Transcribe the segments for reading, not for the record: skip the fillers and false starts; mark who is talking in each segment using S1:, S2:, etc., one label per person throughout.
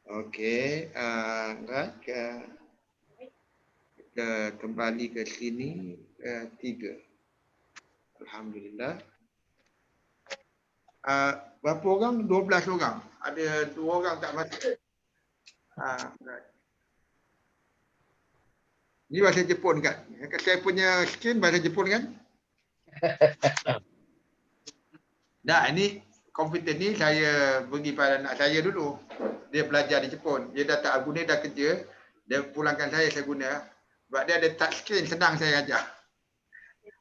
S1: Okey, right, kita kembali ke sini, 3. Alhamdulillah. Berapa orang? 12 orang. Ada 2 orang tak masuk. Right. Ni bahasa Jepun kan? Saya punya screen bahasa Jepun kan? Nah, ini komputer ni saya bagi pada anak saya dulu. Dia belajar di Jepun. Dia dah tak guna, dah kerja. Dia pulangkan saya guna. Sebab dia ada touch screen, senang saya ajar.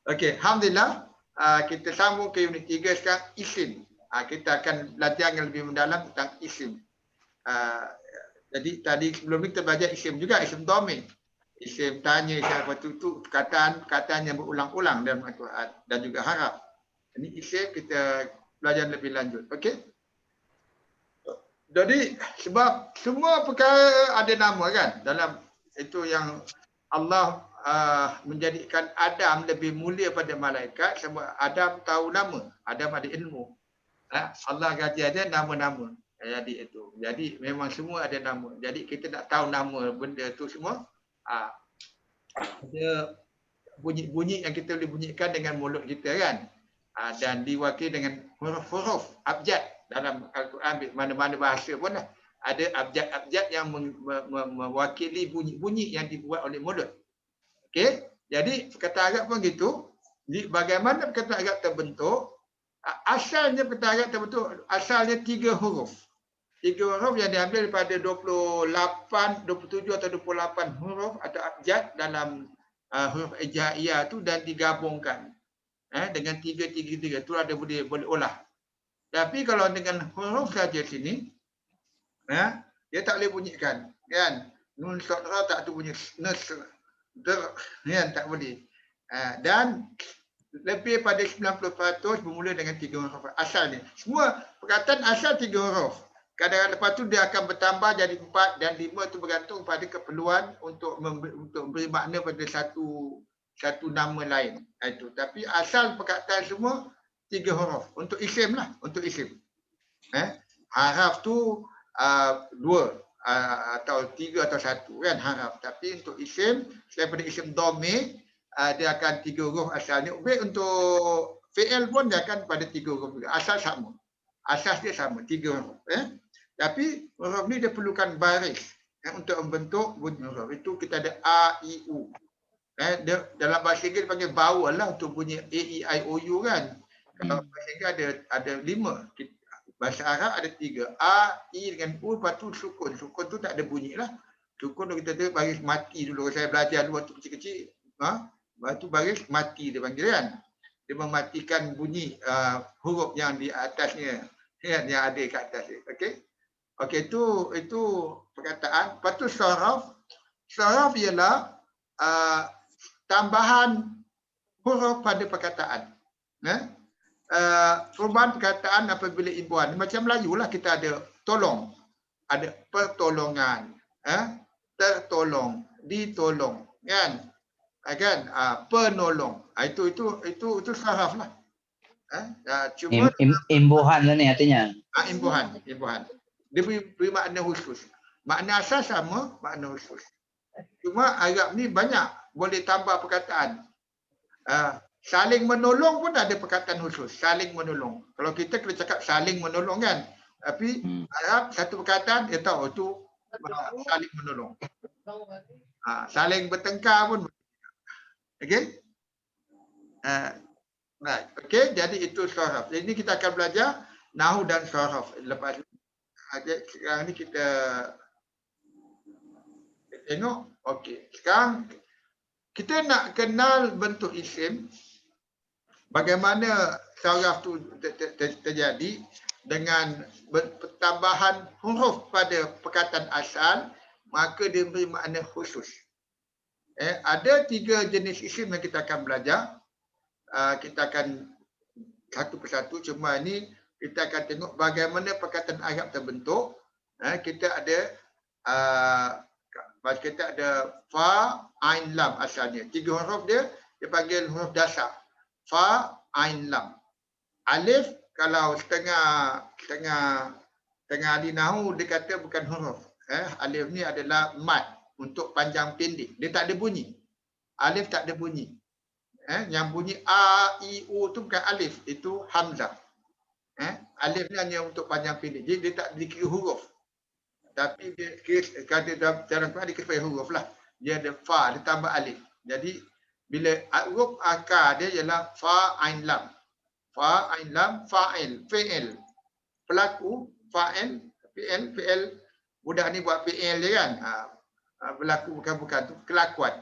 S1: Okey, Alhamdulillah. Kita sambung ke unit 3 sekarang, isim. Kita akan belajar yang lebih mendalam tentang isim. Jadi tadi sebelum ni kita belajar isim juga, isim dhamir. Isim tanya, isim apa tu perkataan yang berulang-ulang dalam Al-Quran dan juga haraf. Ini isim kita belajar lebih lanjut. Okey? Jadi sebab semua perkara ada nama kan? Dalam itu yang Allah menjadikan Adam lebih mulia pada malaikat sebab Adam tahu nama, Adam ada ilmu. Allah gaji ada nama-nama. Jadi itu. Jadi memang semua ada nama. Jadi kita nak tahu nama benda tu semua. Ada bunyi-bunyi yang kita boleh bunyikan dengan mulut kita kan. Dan diwakili dengan huruf-huruf abjad dalam Al-Quran, mana-mana bahasa pun lah. Ada abjad-abjad yang mewakili bunyi-bunyi yang dibuat oleh mulut. Okey, jadi perkataan Arab pun gitu. Bagaimana perkataan Arab terbentuk? Asalnya perkataan Arab terbentuk asalnya 3 huruf. 3 huruf yang diambil daripada 27 atau 28 huruf atau abjad dalam huruf hijaiyah tu dan digabungkan dengan 3 tu ada boleh olah. Tapi kalau dengan huruf saja sini dia tak boleh bunyikan kan. Nun sod ra tak tu bunyi nasr kan, tak boleh. Dan lebih pada 90% bermula dengan 3 huruf asalnya. Semua perkataan asal 3 huruf. Kadang-kadang lepas tu dia akan bertambah jadi 4 dan 5 tu bergantung pada keperluan untuk memberi makna pada satu nama lain. Itu. Tapi asal perkataan semua 3 huruf. Untuk isim lah, untuk isim. Haraf tu 2 atau 3 atau 1 kan haraf. Tapi untuk isim, selain pada isim dhamir, dia akan 3 huruf asalnya. Untuk fi'il pun dia akan pada 3 huruf juga. Asal sama. Asas dia sama, 3 huruf. Tapi huruf ni dia perlukan baris untuk membentuk bunyi huruf. Itu kita ada A, I, U. Dalam bahasa Inggeris panggil vowel lah untuk bunyi A, E, I, O, U kan. Kalau bahasa Inggeris ada 5. Bahasa Arab ada 3. A, I dengan U, lepas tu sukun. Sukun tu tak ada bunyi lah. Sukun tu kita tu baris mati dulu. Saya belajar dulu waktu kecil-kecil. Lepas tu baris mati dia panggil kan. Dia mematikan bunyi huruf yang di atasnya. Yang ada kat atas dia. Okey. Okey, itu perkataan. Lepas tu saraf. Saraf ialah tambahan huruf pada perkataan. Perubahan perkataan apabila imbuhan. Macam Melayu lah kita ada tolong. Ada pertolongan. Tertolong. Ditolong. Kan? Penolong. Itu saraf lah.
S2: Cuma imbuhan lah ni artinya.
S1: Imbuhan. Dia beri makna khusus. Makna asal sama, makna khusus. Cuma Arab ni banyak boleh tambah perkataan. Saling menolong pun ada perkataan khusus. Saling menolong. Kalau kita cakap saling menolong kan. Tapi Arab satu perkataan dia tahu itu saling menolong. Saling bertengkar pun. Okey? Right. Okey, jadi itu saraf. Ini kita akan belajar nahu dan saraf. Lepas sekarang ni kita tengok. Okey, sekarang kita nak kenal bentuk isim. Bagaimana saraf tu terjadi dengan pertambahan huruf pada perkataan asal, maka dia memberi makna khusus. Ada 3 jenis isim yang kita akan belajar. Kita akan satu persatu, cuma ini kita akan tengok bagaimana perkataan Arab terbentuk. Kita ada fa, ain, lam asalnya. 3 huruf dia panggil huruf dasar. Fa, ain, lam. Alif kalau setengah ahli nahwu dia kata bukan huruf. Alif ni adalah mad untuk panjang pendek. Dia tak ada bunyi. Alif tak ada bunyi. Yang bunyi A, I, U tu bukan alif. Itu hamzah. Alif ni hanya untuk panjang pendek. Jadi dia tak dikira huruf. Tapi dia kata dalam Quran dia kira huruf lah. Dia ada fa, dia tambah alif. Jadi bila huruf akar dia ialah fa, ain, lam. Fa, ain, lam, fa'il, fi'il. Pelaku, fa'il, fi'il. Budak ni buat fi'il dia kan. Berlaku bukan tu kelakuan.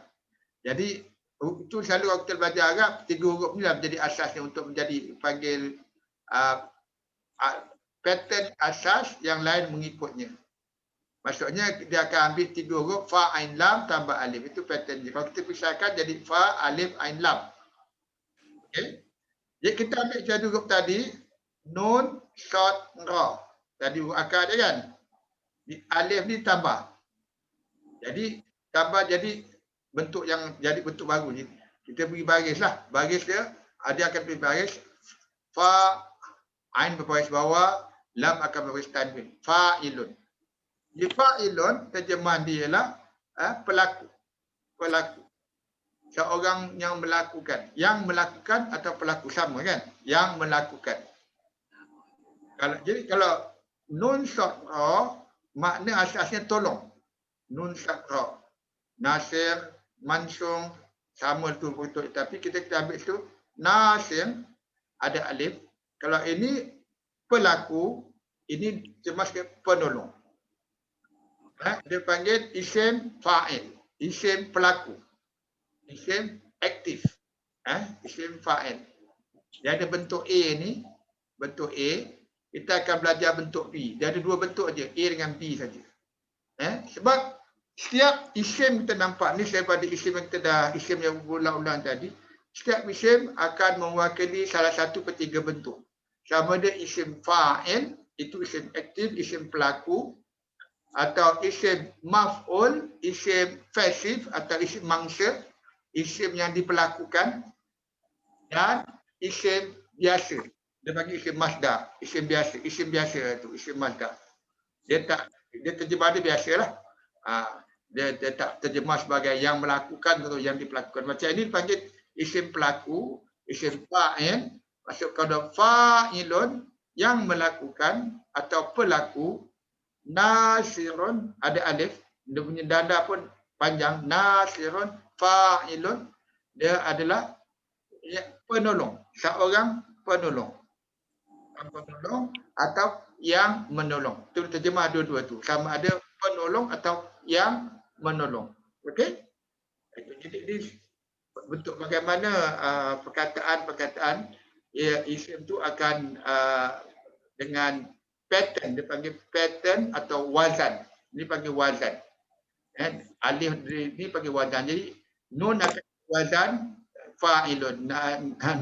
S1: Jadi itu selalu kalau kita belajar Arab, 3 huruf ni lah menjadi asasnya untuk menjadi panggil pattern asas, yang lain mengikutnya. Maksudnya dia akan ambil 3 huruf fa, ain, lam tambah alif. Itu pattern dia. Kalau kita pisahkan jadi fa, alif, ain, lam. Okey. Jadi kita ambil jadi huruf tadi nun, shad, ra. Tadi huruf akar dia kan. Alif ni tambah. Jadi tambah jadi bentuk yang jadi bentuk baru. Kita beri baris lah. Baris dia akan beri baris fa, ain berbaris bawah, lam akan berbaris tanwin. Fa'ilun. Di fa'ilun terjemahan dia ialah pelaku. Pelaku. Seorang yang melakukan. Yang melakukan atau pelaku sama kan? Yang melakukan. Jadi kalau nun shad ra, makna asasnya tolong. Nun shad ra. Nasir, mansung, sama tu betul. Tapi kita ambil tu nasir, ada alif. Kalau ini pelaku, ini termasuk penolong. Dia panggil isim fa'il. Isim pelaku. Isim aktif. Isim fa'il. Dia ada bentuk A ni. Bentuk A. Kita akan belajar bentuk B. Dia ada 2 bentuk aja, A dengan B saja. Sebab setiap isim kita nampak ni, daripada isim yang kita dah, isim yang berulang-ulang tadi, setiap isim akan mewakili salah satu per 3 bentuk. Sama ada isim fa'il, itu isim aktif, isim pelaku, atau isim maf'ul, isim pasif atau isim mangsa, isim yang diperlakukan, dan isim biasa. Dia bagi isim masdar, isim biasa tu, isim masdar. Dia terjemah dia biasalah. Dia tak terjemah sebagai yang melakukan atau yang diperlakukan. Macam ini dipanggil isim pelaku, isim fa'il. Maksud kalau fa'ilun, yang melakukan atau pelaku. Nasirun, ada alif, dia punya dada pun panjang. Nasirun, fa'ilun, dia adalah penolong, seorang penolong. Penolong atau yang menolong. Itu terjemah dua-dua tu. Sama ada penolong atau yang menolong. Okey? Jadi ini bentuk bagaimana perkataan-perkataan isim tu akan dengan pattern, dia panggil pattern atau wazan. Ini panggil wazan. Alif ni panggil wazan. Jadi nun akan wazan fa'ilun.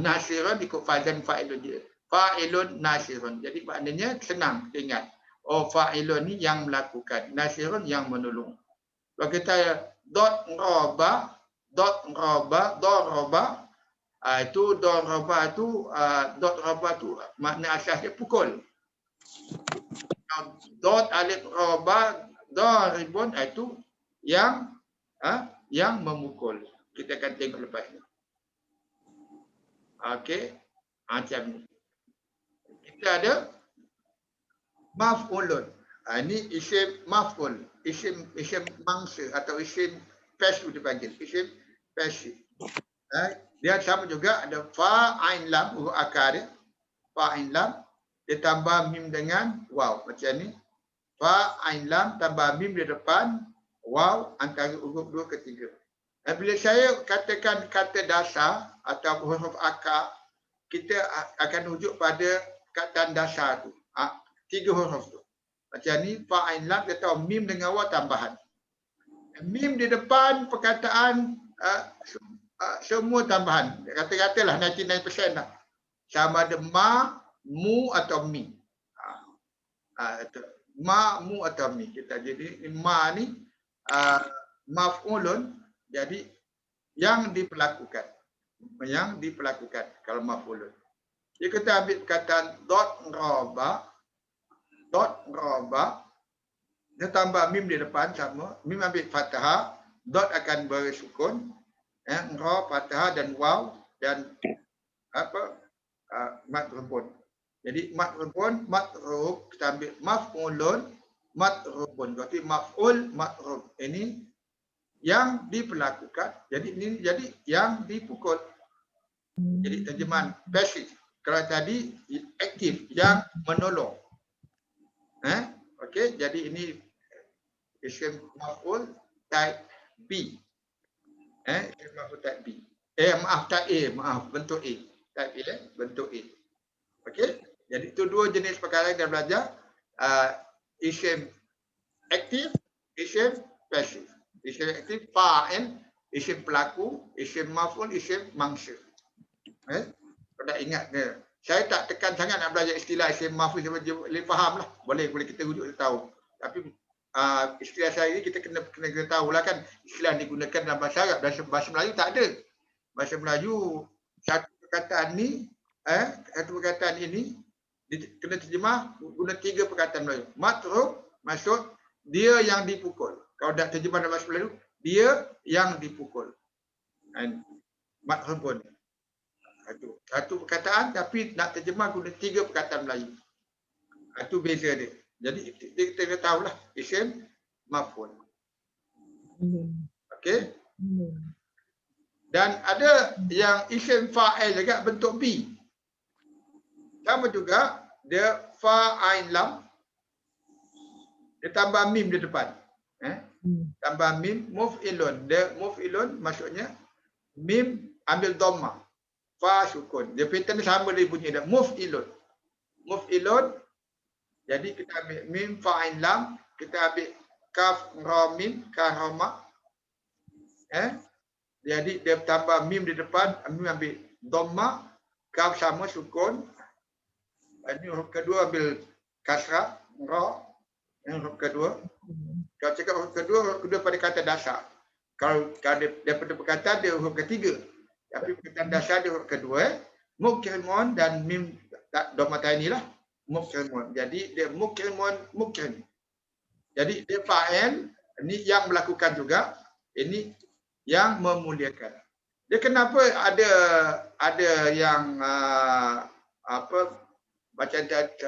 S1: Nasirun ikut wazan fa'ilun dia. Fa'ilun nasirun. Jadi maknanya senang ingat. Oh, fa'ilun ni yang melakukan. Nasirun yang menolong. Kalau kita dot roba, itu dot roba tu makna asasnya pukul. Dot alif roba daribun itu yang memukul. Kita akan tengok lepas ni. Okey, macam ni. Kita ada maf'ulun. Ini isim maf'ul, isim mangsa atau isim pasif dipanggil, isim pasif. Dia sama juga, ada fa, ain, lam, huruf akar dia. Fa, ain, lam, dia tambah mim dengan waw. Macam ni. Fa, ain, lam, tambah mim di depan, waw antara huruf 2 ke 3. Bila saya katakan kata dasar atau huruf akar, kita akan rujuk pada perkataan dasar tu. 3 huruf tu. Macam ni, fa, ain, lam, dia tahu mim dengan waw tambahan. Mim di depan perkataan semua tambahan. Kata-katalah 99% lah. Sama ada ma, mu atau mi. Ma, mu atau mi. Kita jadi ma ni maf'ulun, jadi yang diperlakukan. Yang diperlakukan kalau maf'ulun. Jadi kita ambil perkataan dot roba. dia tambah mim di depan sama. Mim ambil fathah, dot akan bersukun, ra fathah dan waw dan apa mat rubun. Jadi mat rubun, matrub kita ambil maf'ulun, matrubun. Berarti maf'ul, matrub. Ini yang diperlakukan. Jadi ini jadi yang dipukul. Jadi terjemahan pasif. Kalau tadi aktif, yang menolong. Okey, jadi ini isim maf'ul type B. Isim maf'ul type B. Type A, bentuk A. Type A, bentuk A. Okey, jadi itu dua jenis perkara yang kita belajar. Isim aktif, isim pasif. Isim aktif fa'il, isim pelaku, isim maf'ul, isim mangsa. Pada ingat dia. Saya tak tekan sangat nak belajar istilah isim maf'ul, boleh faham lah. Boleh kita rujuk kita tahu. Tapi istilah saya ini kita kena tahu lah kan. Istilah digunakan dalam bahasa Arab. Bahasa Melayu tak ada. Bahasa Melayu satu perkataan ni, satu perkataan ini kena terjemah guna 3 perkataan Melayu. Matrub maksud dia yang dipukul. Kalau dah terjemah dalam bahasa Melayu, dia yang dipukul. Matrubun. Satu perkataan tapi nak terjemah guna 3 perkataan Melayu. Itu beza dia. Jadi kita tahulah isim maf'ul. Okey? Dan ada yang isim fa'il juga bentuk B. Sama juga dia fa'il lam, dia tambah mim di depan. Tambah mim, muf'ilun. Dia muf'ilun maksudnya mim ambil dhammah. Fa sukun. Dia pattern sama dia bunyi dah. Muf'ilun. Muf'ilun. Jadi kita ambil mim fa'il lam, kita ambil kaf ra mim karama. Jadi dia tambah mim di depan, mim ambil dhammah, kaf sama sukun. Ini huruf kedua ambil kasrah ra. Huruf kedua. Kalau cakap huruf kedua pada kata dasar. Kalau daripada perkataan dia huruf ketiga. Tapi perkataan dasar dia huruf kedua. Mukrimun dan mim dhammah inilah mukrimun. Jadi dia mukrimun mukrim. Jadi dia fa'il, ini yang melakukan juga, ini yang memuliakan. Dia kenapa ada yang macam tadi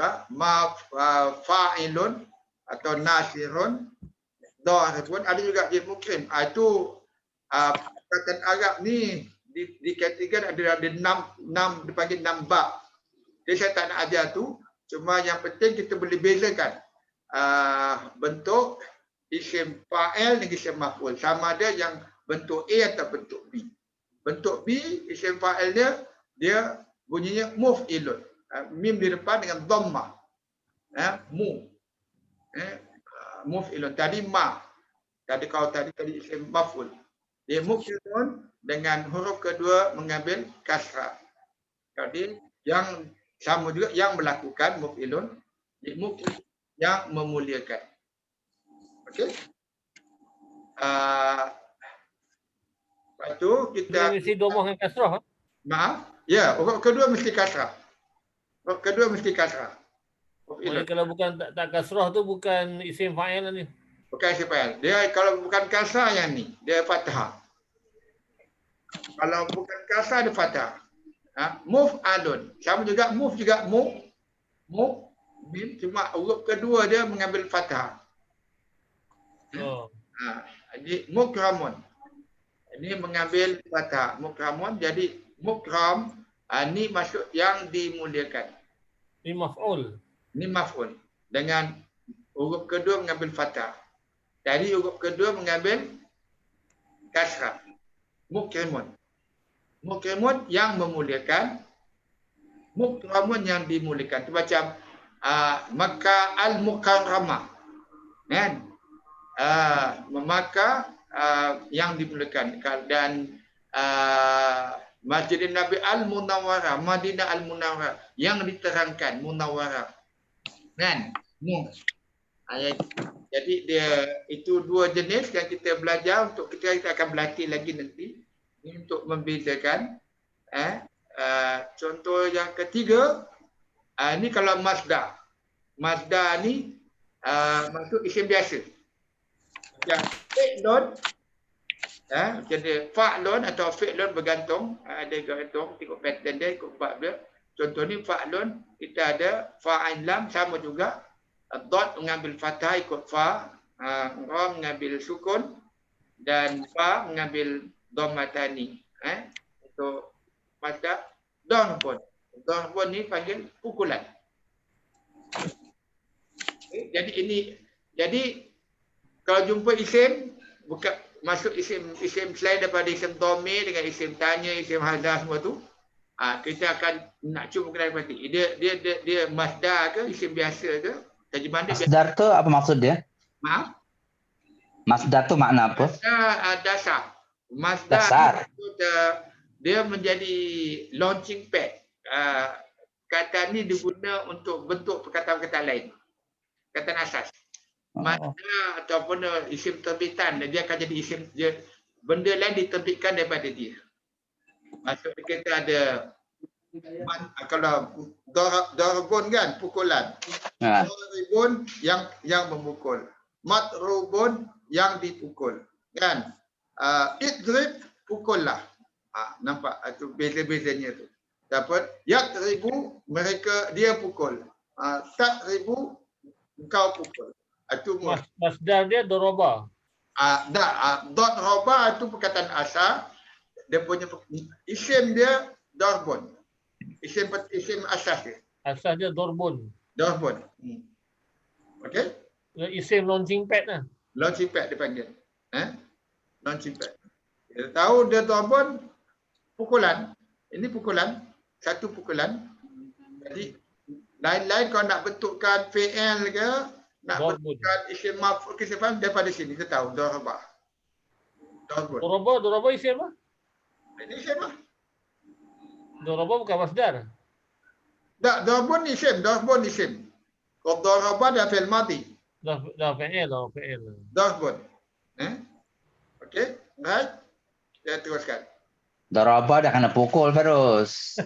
S1: fa'ilun atau nasirun, daribun, ada juga dia mukrim. Itu perkataan Arab ni dikategorikan ada 6 dipanggil 6 bab. Jadi saya tak nak ajar tu, cuma yang penting kita boleh bezakan bentuk isim fa'il dengan isim maf'ul. Sama ada yang bentuk A atau bentuk B. Bentuk B, isim fa'il dia bunyinya muf'ilun. Mim di depan dengan dhammah. Muf'ilun. Tadi ma. Tadi isim maf'ul. Dia muf'ilun dengan huruf kedua mengambil kasrah. Jadi yang sama juga yang melakukan muf'ilun, muf'il yang memuliakan. Okey. Lepas tu kita
S3: mesti dhammah dengan kasrah.
S1: Maaf. Ya, huruf kedua mesti kasrah. Huruf kedua mesti kasrah.
S3: Kalau bukan tak kasrah tu bukan isim fa'il ni.
S1: Bukan isim fa'il. Dia kalau bukan kasrah yang ni, dia fathah. Kalau bukan kasrah dia fathah. Muf'alun. Sama juga muf juga mim, cuma huruf kedua dia mengambil fathah. Jadi mukramun. Ini mengambil fathah. Mukramun. Jadi mukram ni maksud yang dimuliakan.
S3: Ini maf'ul.
S1: Ini maf'ul. Dengan huruf kedua mengambil fathah. Jadi huruf kedua mengambil kasrah. Mukrimun. Mukrimun yang memuliakan. Mukramun yang dimuliakan. Itu macam Makkah al-Mukarramah. Kan? Makkah yang dimuliakan. Dan Masjid Nabi Al-Munawwarah, Madinah Al-Munawwarah yang diterangkan, Munawwarah. Kan? Jadi dia itu dua jenis yang kita belajar untuk kita akan berlatih lagi nanti untuk membezakan. Contoh yang ketiga, ini kalau Mazda. Mazda ni maksud isim biasa. Yang fi'lun, macam dia fa'lun atau fi'lun bergantung, ada gantung ikut pattern dia, ikut bab dia. Contoh ni fa'lun, kita ada fa'ain lam sama juga. Dot mengambil fathah ikut fa, ra mengambil sukun dan fa mengambil dhammatani. Untuk masdar darbun. Darbun ni panggil pukulan. Jadi kalau jumpa isim bukan masuk isim selain daripada isim dhamir dengan isim tanya, isim hazah semua tu, kita akan nak cuba kenal pasti. Dia masdar ke isim biasa ke? Terjemahan dia
S2: Masdar tu apa maksud dia?
S1: Maaf?
S2: Masdar tu makna apa?
S1: Dasar.
S2: Dasar.
S1: Dia menjadi launching pad. Kata ni diguna untuk bentuk perkataan-perkataan lain. Perkataan asas. Masdar ataupun isim terbitan, dia akan jadi isim, benda lain diterbitkan daripada dia. Maksudnya kita ada kalau darabun kan pukulan. Darabun yang memukul. Matrubun yang dipukul. Kan? Idrib pukullah. Nampak itu beza-bezanya tu. Dapat yadribu mereka dia pukul. Tadribu engkau pukul. Itu
S3: masdar dia daraba.
S1: Dot roba itu perkataan asal. Dia punya isim dia darbun. Isim asas dia.
S3: Asas dia darbun.
S1: Darbun. Okey?
S3: Isim launching pad lah.
S1: Launching pad dipanggil. Launching pad. Kita tahu dia darbun pukulan. Ini pukulan, satu pukulan. Jadi lain-lain kalau nak bentukkan fi'il ke, nak bentukkan isim maf'ul ke, faham daripada sini kita tahu daraba.
S3: Daraba isim apa?
S1: Ini isim lah.
S3: Daraba bukan masdar.
S1: Tak, darbun isim, darbun isim. Kalau daraba dah fi'il madi.
S3: Dah fi'il.
S1: Darbun. Okey, right? Saya teruskan.
S2: Daraba dah kena pukul terus.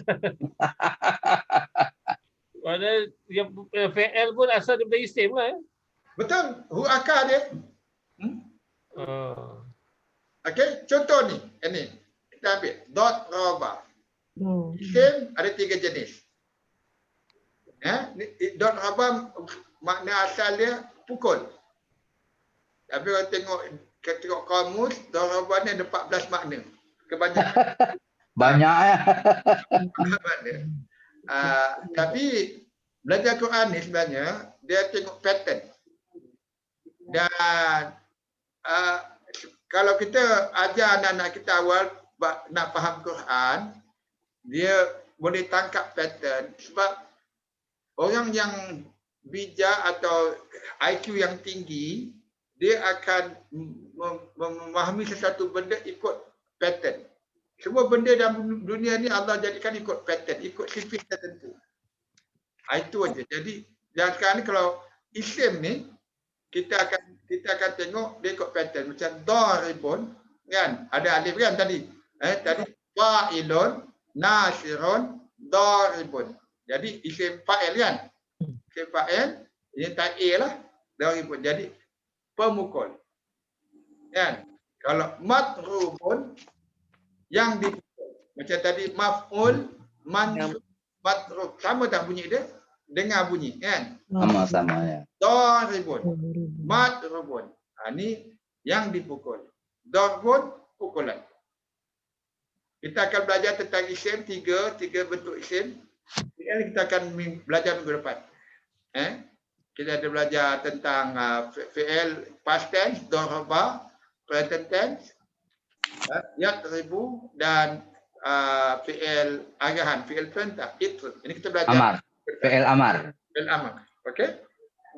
S3: Padahal yang fi'il pun asal daripada isim lah.
S1: Betul, hu akar dia. Okey, contoh ni, ini kita ambil dot roba. Isim ada 3 jenis. Dot roba makna asal dia pukul. Tapi kalau tengok kamus, dot roba ni ada 14 makna. Kebanyakan.
S2: Banyak ya.
S1: Tapi belajar Quran ni sebenarnya dia tengok pattern. Dan kalau kita ajar anak-anak kita awal nak faham Quran, dia boleh tangkap pattern sebab orang yang bijak atau IQ yang tinggi, dia akan memahami sesuatu benda ikut pattern. Semua benda dalam dunia ni Allah jadikan ikut pattern, ikut sifat tertentu. Itu aja. Jadi dan sekarang ni kalau isim ni kita akan tengok dia ikut pattern macam daribun kan, ada alif kan tadi. Tadi fa'ilun, nasirun, daribun. Jadi isim fa'il kan. Isim fa'il ini ta'il lah, daribun. Jadi pemukul. Kan? Kalau matrubun yang dipukul. Macam tadi maf'ul, mansub, matrub. Sama tak bunyi dia? Dengar bunyi kan?
S2: Sama-sama ya.
S1: Daribun, matrubun. Ini yang dipukul. Darbun, pukulan. Kita akan belajar tentang isim, tiga bentuk isim. Kita akan belajar minggu depan. Kita ada belajar tentang fi'il past tense, daraba, present tense, yadribu dan fi'il agahan, fi'il perintah, idrib. Ini kita belajar.
S2: Amar. Fi'il amar.
S1: Fi'il amar. Okey?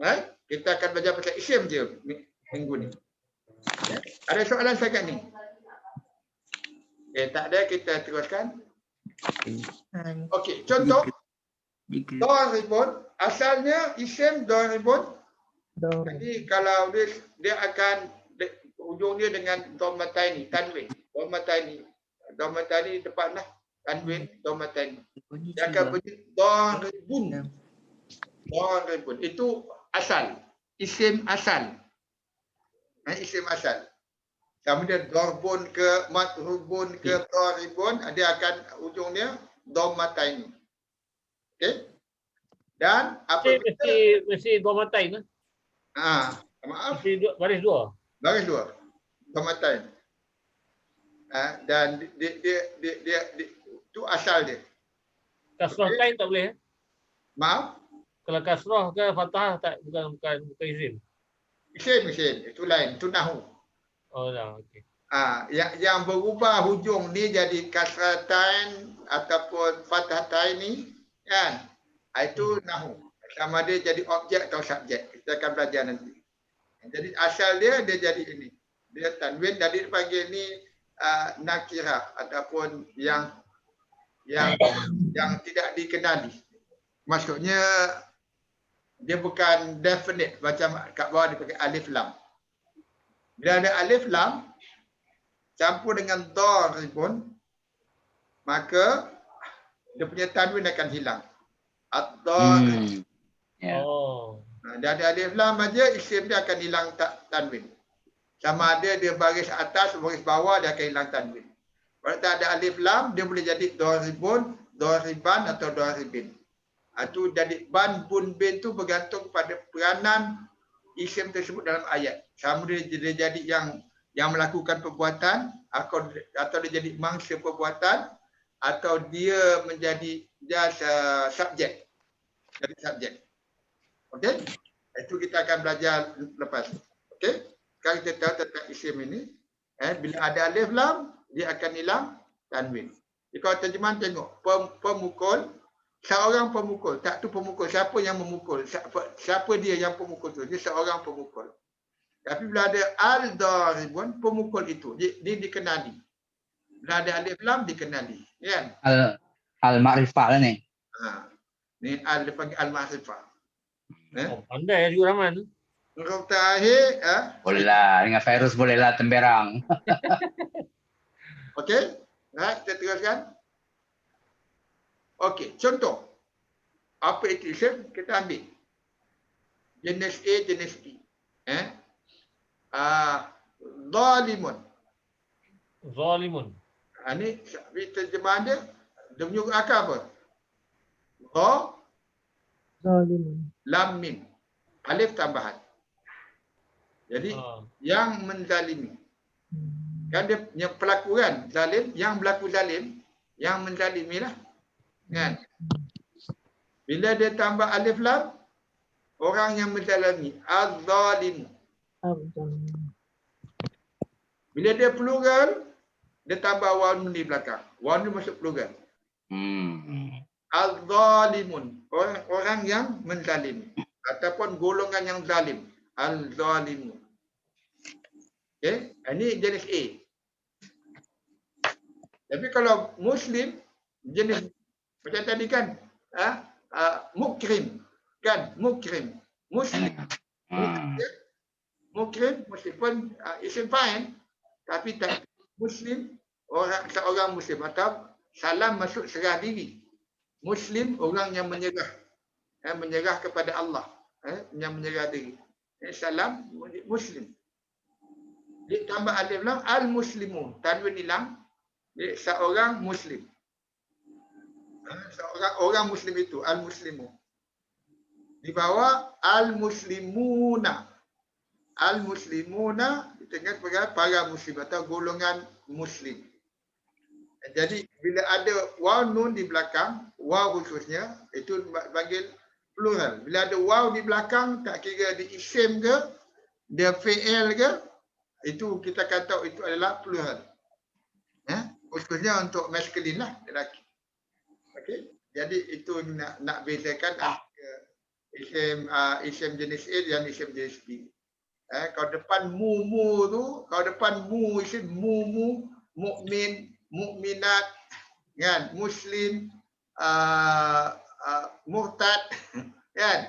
S1: Right? Kita akan belajar pasal isim je minggu ni. Ada soalan setakat ni? Okay, tak ada, kita teruskan. Okey, contoh daribun, asalnya isim daribun. Jadi kalau dia akan ujung dia dengan dhammatani, tanwin. Dhammatani depan lah. Tanwin, dhammatani. Dia akan bunyi daribun. Daribun. Itu asal. isim asal. Isim asal. Kemudian dorbun ke, madrubun ke, doribun, dia akan ujungnya dhammatain. Okey? Dan apabila
S3: Mesti dua matain lah.
S1: maaf,
S3: Mesti baris dua.
S1: baris dua. Dhammatain. Dan dia itu asal dia.
S3: Kasrah
S1: Okey?
S3: tain tak boleh.
S1: Maaf,
S3: Kalau kasrah ke fathah tak, bukan izin.
S1: isim. Itu lain, itu nahu.
S3: Oh dah, okey.
S1: Yang berubah hujung ni jadi kasratain ataupun fathatain ni kan, itu nahu. Sama dia jadi objek atau subjek, kita akan belajar nanti. Jadi asal dia jadi ini, dia tanwin, jadi dipanggil ni nakirah ataupun yang tidak dikenali. Maksudnya dia bukan definite macam kat bawah dia pakai alif lam. Bila ada alif lam campur dengan doribun, maka dia punya tanwin akan hilang. Ad-dorib.
S3: Oh.
S1: Dia ada alif lam aja, isim dia akan hilang tanwin. Sama ada dia baris atas, baris bawah, dia akan hilang tanwin. Kalau tak ada alif lam, dia boleh jadi doribun, doriban atau doribin. Itu jadi ban, bun, bin tu bergantung pada peranan isim tersebut dalam ayat. Sama dia jadi yang melakukan perbuatan, atau dia jadi mangsa perbuatan, atau dia menjadi subjek. Jadi subjek. Okey? Itu kita akan belajar lepas. Okey? Sekarang kita tahu tentang isim ini. Bila ada alif lam, dia akan hilang tanwin. Jadi kalau terjemahan tengok, pemukul, seorang pemukul. Tak tu pemukul, siapa yang memukul? Siapa dia yang pemukul tu? Dia seorang pemukul. Tapi bila ada al-daribun, pemukul itu dia dikenali. Bila ada alif lam dikenali, kan?
S2: Al-ma'rifah lah ni.
S1: Ni dipanggil al-ma'rifah.
S3: Oh, pandai juga Rahman.
S1: Huruf terakhir,
S2: Boleh lah, dengan virus boleh lah temberang.
S1: okey. Right, kita teruskan. Okey, contoh. Apa itu isim? Kita ambil. Jenis A, jenis B. Zalimun.
S3: Zalimun.
S1: Ini terjemahan dia punya akar apa?
S4: Zalimun.
S1: Lam mim. Alif tambahan. Jadi yang menzalimi. Kan dia yang pelaku kan, zalim, yang berlaku zalim, yang menzalimi lah. Kan? Bila dia tambah alif lam, orang yang menzalimi, az-zalimu. Bila dia plural, dia tambah waw nun di belakang. Waw nun masuk plural. Al-zalimun, orang yang menzalimi ataupun golongan yang zalim. Al-zalimun. Okey, ini jenis A. Tapi kalau muslim, jenis macam tadi kan, mukrim, kan, mukrim, muslim. Mukrim meskipun isim fa'il, tapi tak muslim, seorang muslim, atau salam masuk serah diri. Muslim orang yang menyerah, menyerah kepada Allah, yang menyerah diri. Salam muslim. Ditambah alif lam, al-muslimun, tanwin hilang, seorang muslim. Orang muslim itu al-muslimun. Di bawah al-muslimuna. Al-muslimuna ditengah para muslim atau golongan muslim. Jadi bila ada waw nun di belakang, waw khususnya, itu panggil plural. Bila ada waw di belakang, tak kira dia isim ke, dia fi'il ke, itu kita akan tahu itu adalah plural. Khususnya untuk maskulin lah, lelaki. Okey. Jadi itu nak bezakan isim jenis A dan isim jenis B. Kalau depan mu tu, kalau depan mu isim mu, mukmin, mukminat, kan, muslim, murtad, kan.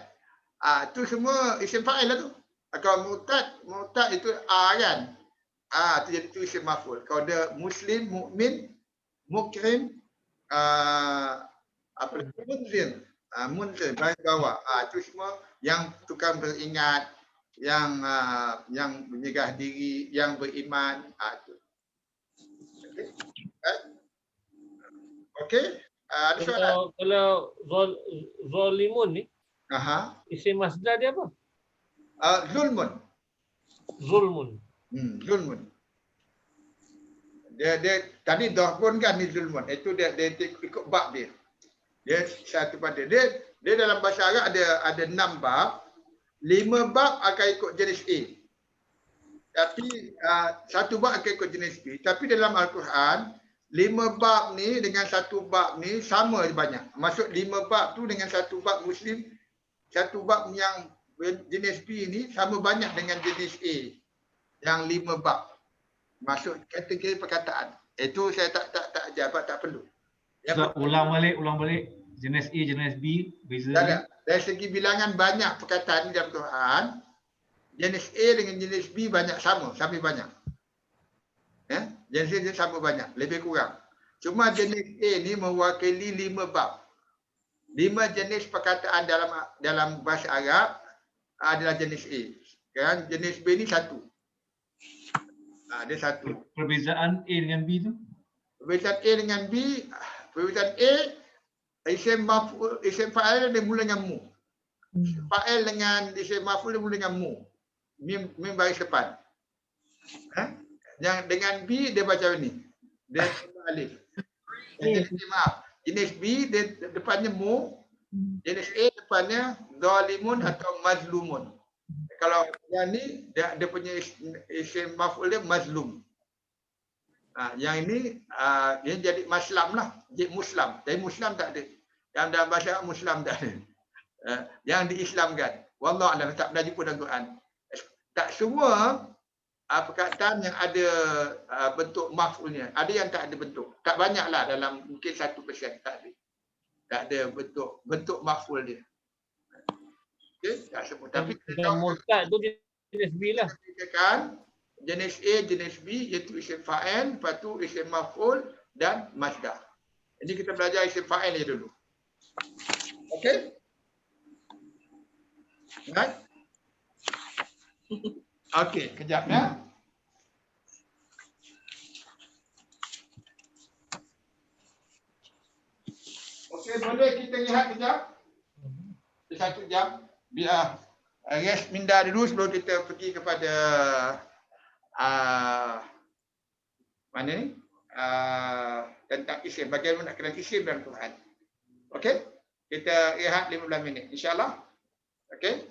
S1: Itu semua isim fa'il lah tu. Kalau murtad itu kan. Itu jadi itu isim maf'ul. Kalau dia muslim, mukmin, mukrim, munzir, munzir baris bawah. Itu semua yang tukang beringat, yang menyegah diri, yang beriman. Itu. Okey. Okey. Ada soalan?
S3: Kalau zalimun ni,
S1: Aha.
S3: isim masdar dia apa?
S1: Zulmun.
S3: Zulmun.
S1: Zulmun. Dia tadi dohbun kan ni zulmun. Itu dia ikut bab dia. Dia satu pada dia dalam bahasa Arab ada 6 bab. 5 bab akan ikut jenis A. Tapi satu bab akan ikut jenis B. Tapi dalam Al-Quran 5 bab ni dengan satu bab ni sama banyak. Maksud 5 bab tu dengan satu bab Muslim, satu bab yang jenis B ni sama banyak dengan jenis A. Yang 5 bab. Masuk kategori perkataan. Itu saya tak ajar, tak perlu.
S5: Ustaz, ulang balik. Jenis A, jenis B, beza dia.
S1: Dari segi bilangan banyak perkataan dalam Quran, jenis A dengan jenis B banyak sama banyak. Jenis A sama banyak, lebih kurang. Cuma jenis A ni mewakili 5 bab. 5 jenis perkataan dalam bahasa Arab adalah jenis A. Kan jenis B ni satu. Dia satu.
S5: Perbezaan A dengan B tu?
S1: Perbezaan A dengan B, perbezaan A, isim maf'ul, isim fa'il dia mula dengan mu. Fa'il dengan isim maf'ul dia mula dengan mu. Mim baris depan. Yang dengan B dia baca ni. Dia alif. Jenis B dia depannya mu, jenis A depannya zalimun atau mazlumun. Kalau yang ni dia punya isim maf'ul dia mazlum. Yang ini dia jadi maslam lah, jadi muslam. Tapi muslam tak ada. Yang dalam bahasa muslam tak ada. Yang diislamkan. Wallahu a'lam, tak pernah jumpa dalam Quran. Tak semua perkataan yang ada bentuk maf'ulnya. Ada yang tak ada bentuk. Tak banyaklah, dalam mungkin 1% tak ada. Tak ada bentuk maf'ul dia. Okey, tak semua. Tapi
S3: yang murtad tu jenis B lah.
S1: Jenis A, jenis B iaitu isim fa'il, lepas tu isim maf'ul dan masdar. Jadi kita belajar isim fa'il ni dulu. Okey? Right? Okey, kejap ya. Okey, boleh kita lihat kejap? 1 jam. Biar rest minda dulu sebelum kita pergi kepada mana ni? Tentang isim. Bagaimana nak kenal isim dalam Quran. Okey? Kita rehat 15 minit. InsyaAllah. Okey?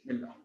S1: Bismillah.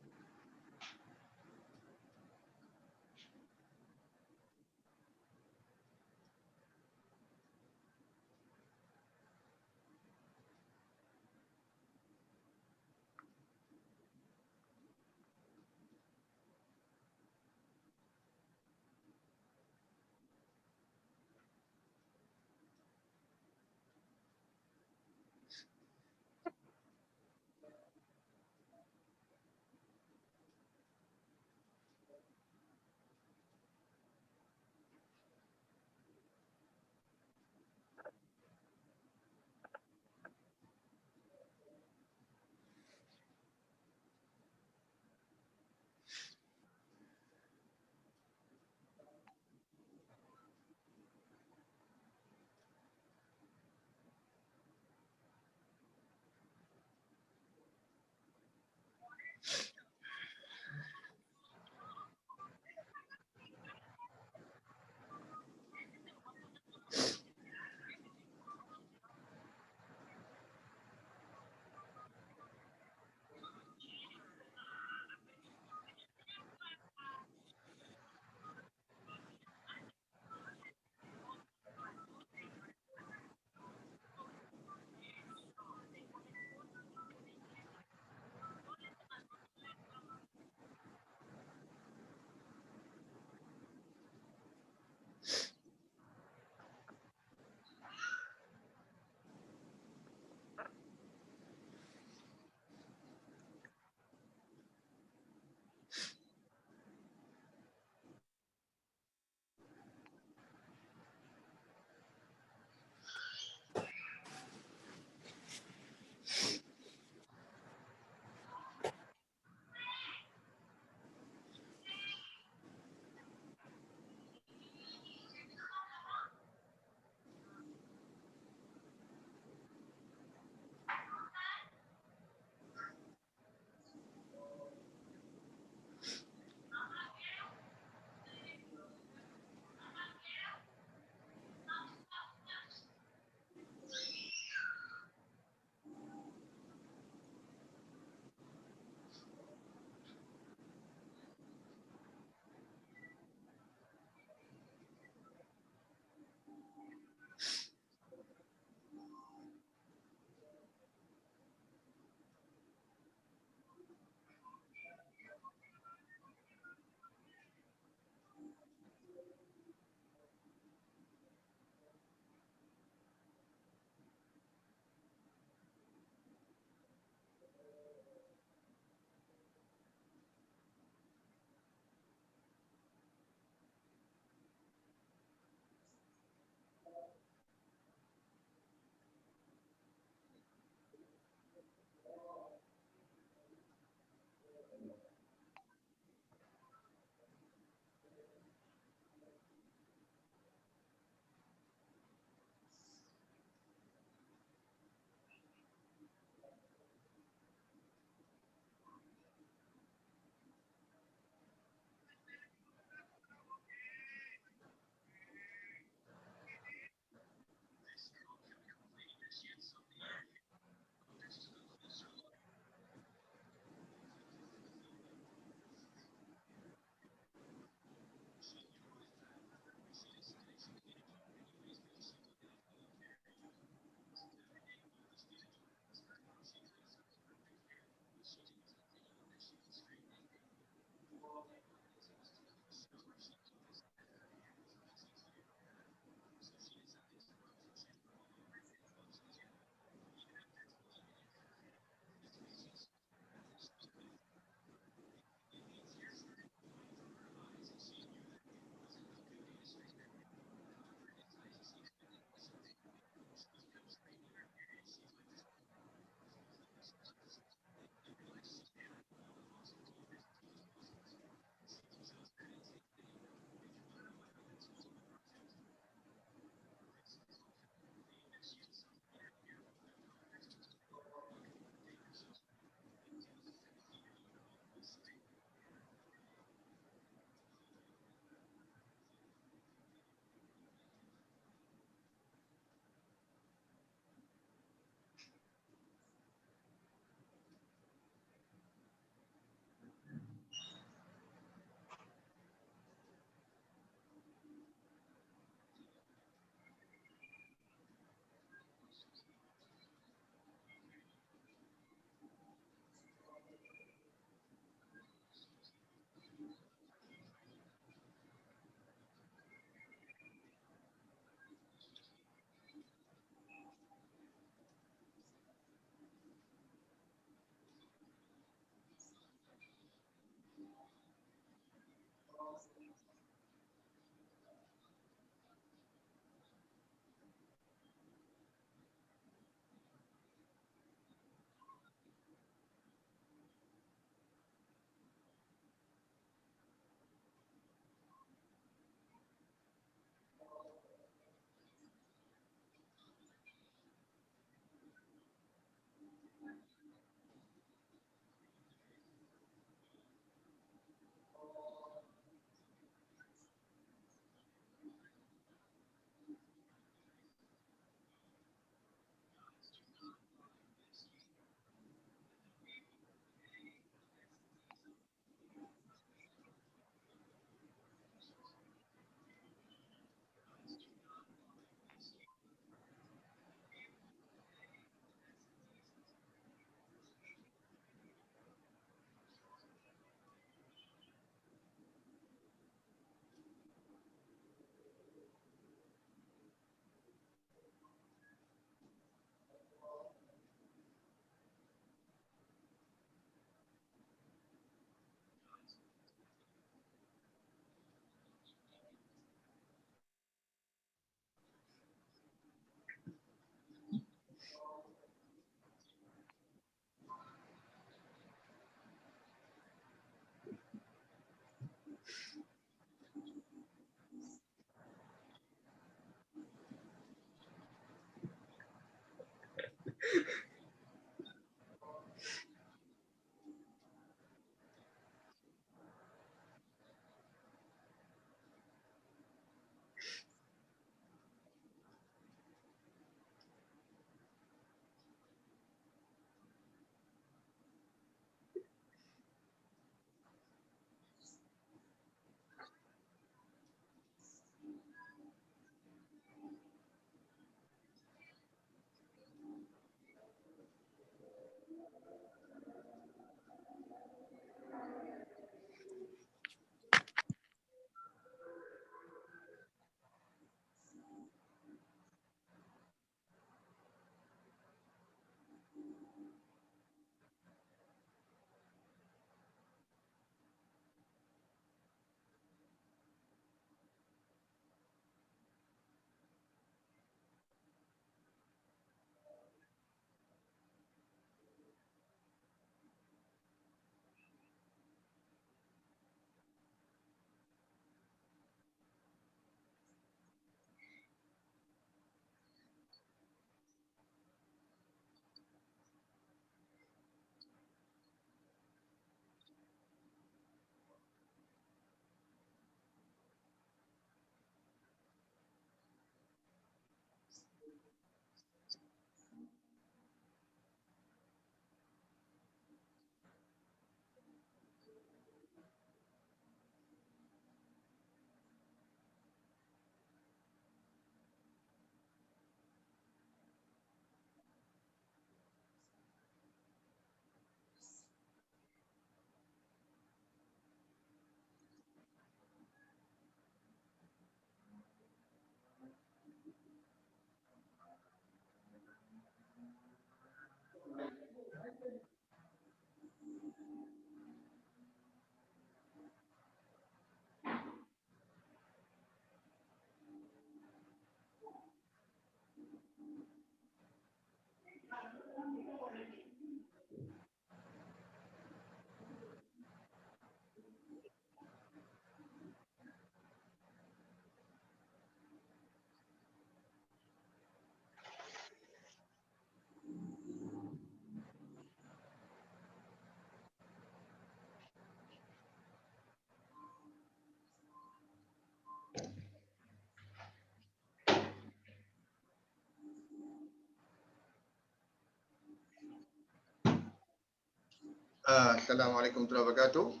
S1: Assalamualaikum warahmatullahi wabarakatuh.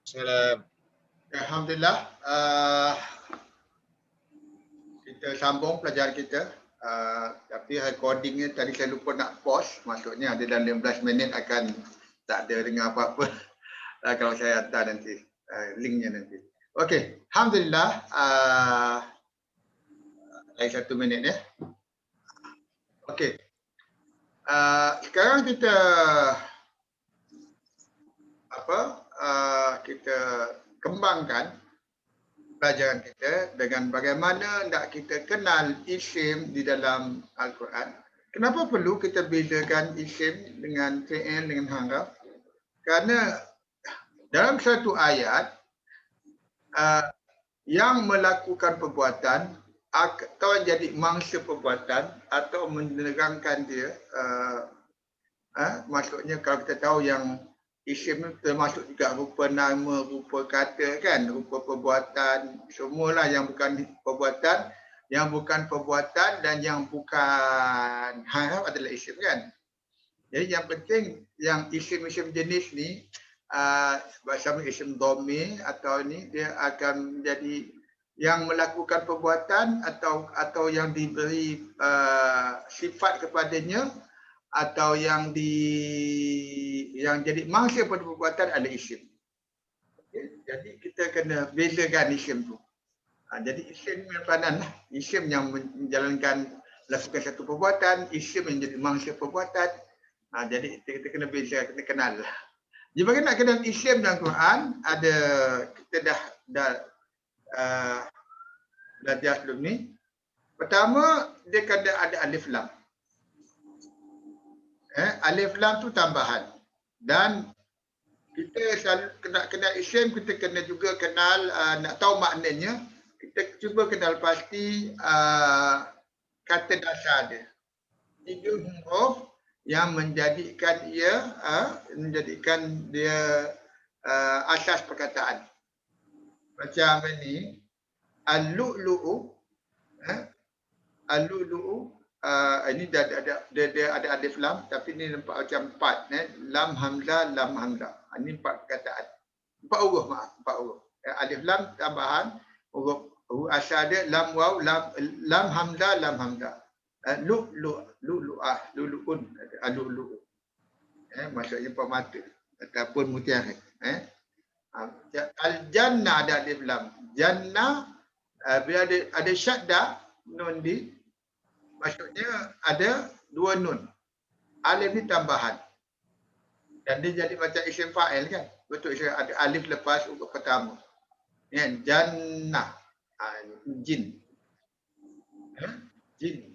S6: Salam.
S1: Alhamdulillah, kita sambung pelajaran kita. Tapi recordingnya tadi saya lupa nak pause. Maksudnya ada dalam 15 minit akan tak ada dengar apa-apa. Kalau saya hantar nanti linknya nanti. Okey, Alhamdulillah. Lagi 1 minit ya. Okey. Sekarang kita kita kembangkan pelajaran kita dengan bagaimana nak kita kenal isim di dalam Al-Quran. Kenapa perlu kita bezakan isim dengan fi'il dengan haraf? Kerana dalam satu ayat yang melakukan perbuatan atau jadi mangsa perbuatan atau menerangkan dia, maksudnya kalau kita tahu yang isim termasuk juga rupa nama, rupa kata kan, rupa perbuatan, semualah yang bukan perbuatan, dan yang bukan haraf adalah isim kan. Jadi yang penting yang isim-isim jenis ni bersama isim dhamir atau ni dia akan menjadi yang melakukan perbuatan atau yang diberi sifat kepadanya atau yang jadi mangsa pada perbuatan adalah isim. Okay. Jadi kita kena bezakan isim tu. Jadi isim yang peranan lah. Isim yang menjalankan lakukan satu perbuatan, isim yang jadi mangsa perbuatan. Jadi kita kena beza, kena kenal lah. Jadi bagaimana nak kenal isim dalam Quran? Kita dah belajar sebelum ni. Pertama dia kena ada alif lam. Alif lam tu tambahan. Dan kita selalu kenal isim, kita kena juga kenal nak tahu maknanya. Kita cuba kenal pasti kata dasar dia. 3 huruf yang menjadikan dia asas perkataan. Macam ni, al-lu'lu'u, al-lu'lu'u, ini dia ada alif lam, tapi ni nampak macam 4, lam hamzah, lam hamzah. Ini 4 perkataan. 4 huruf, maaf, 4 huruf. Alif lam tambahan, huruf asal dia lam waw, lam hamzah, lam hamzah. Lu'lu'ah, lu'lu'un, lu'lu'u. Maksudnya pemata ataupun mutiara. Al-jannah ada alif lam. Jannah bila ada syaddah nun di, maksudnya ada 2 nun. Alif ni tambahan. Dan dia jadi macam isim fa'il kan. Betul, ada alif lepas huruf pertama. Jannah. Jin. Jin.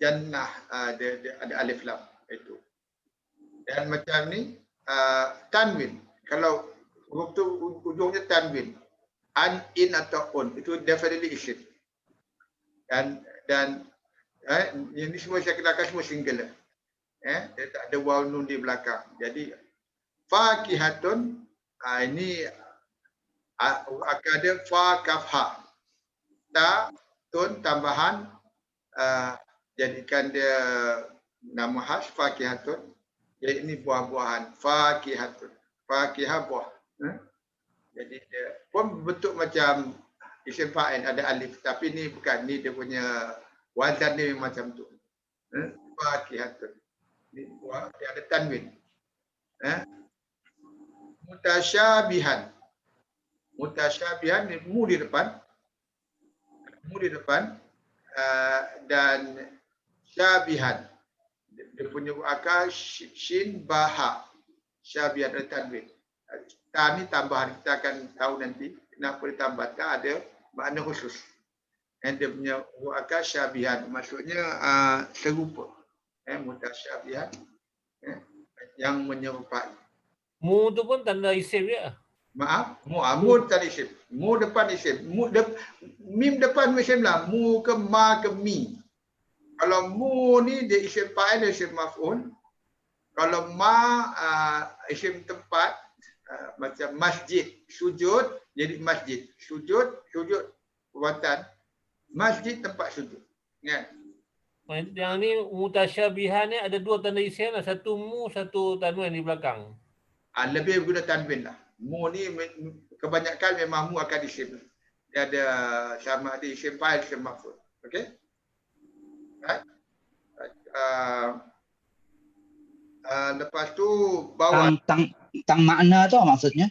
S1: Jannah dia ada alif lam itu. Dan macam ni tanwin. Kalau huruf tu ujungnya tanwin. An, in atau on itu definitely isim. Dan ini semua saya kenalkan semua singular. Dia tak ada waw nun di belakang. Jadi fakihatun ini akan ada fa kaf ha. Ta tun tambahan jadikan dia nama khas fakihatun. Jadi ini buah-buahan fakihatun. Fakihah buah. Jadi dia pun bentuk macam isim fa'il ada alif, tapi ni bukan, ni dia punya wazan dia macam tu. Fakihatun. Ni buah dia ada tanwin. Mutasyabihan. Mutasyabihan ni mu di depan. Mu di depan dan syabihan. Dia punya akar shin baha. Syabihan dan tanwin. Ta ni tambahan, kita akan tahu nanti kenapa ditambah ta, ada makna khusus. Dan dia punya akar syabihan, maksudnya serupa. Mutasyabihan yang menyerupai.
S3: Mu tu pun tanda isim dia.
S1: Maaf, mu tanda isim. Mu depan isim. Mim depan isim lah. Mu ke ma ke mi. Kalau mu ni dia isim fa'il, dia isim maf'ul. Kalau ma isim tempat, macam masjid, sujud jadi masjid. Sujud perbuatan. Masjid tempat sujud. Kan?
S3: Yang ni mutasyabihan ni ada dua tanda isim lah. Satu mu, satu tanwin di belakang.
S1: Lebih guna tanwin lah. Mu ni kebanyakan memang mu akan isim. Dia ada sama ada isim fa'il, isim maf'ul. Okey? Right? Lepas tu bawah
S2: Tang makna tu maksudnya?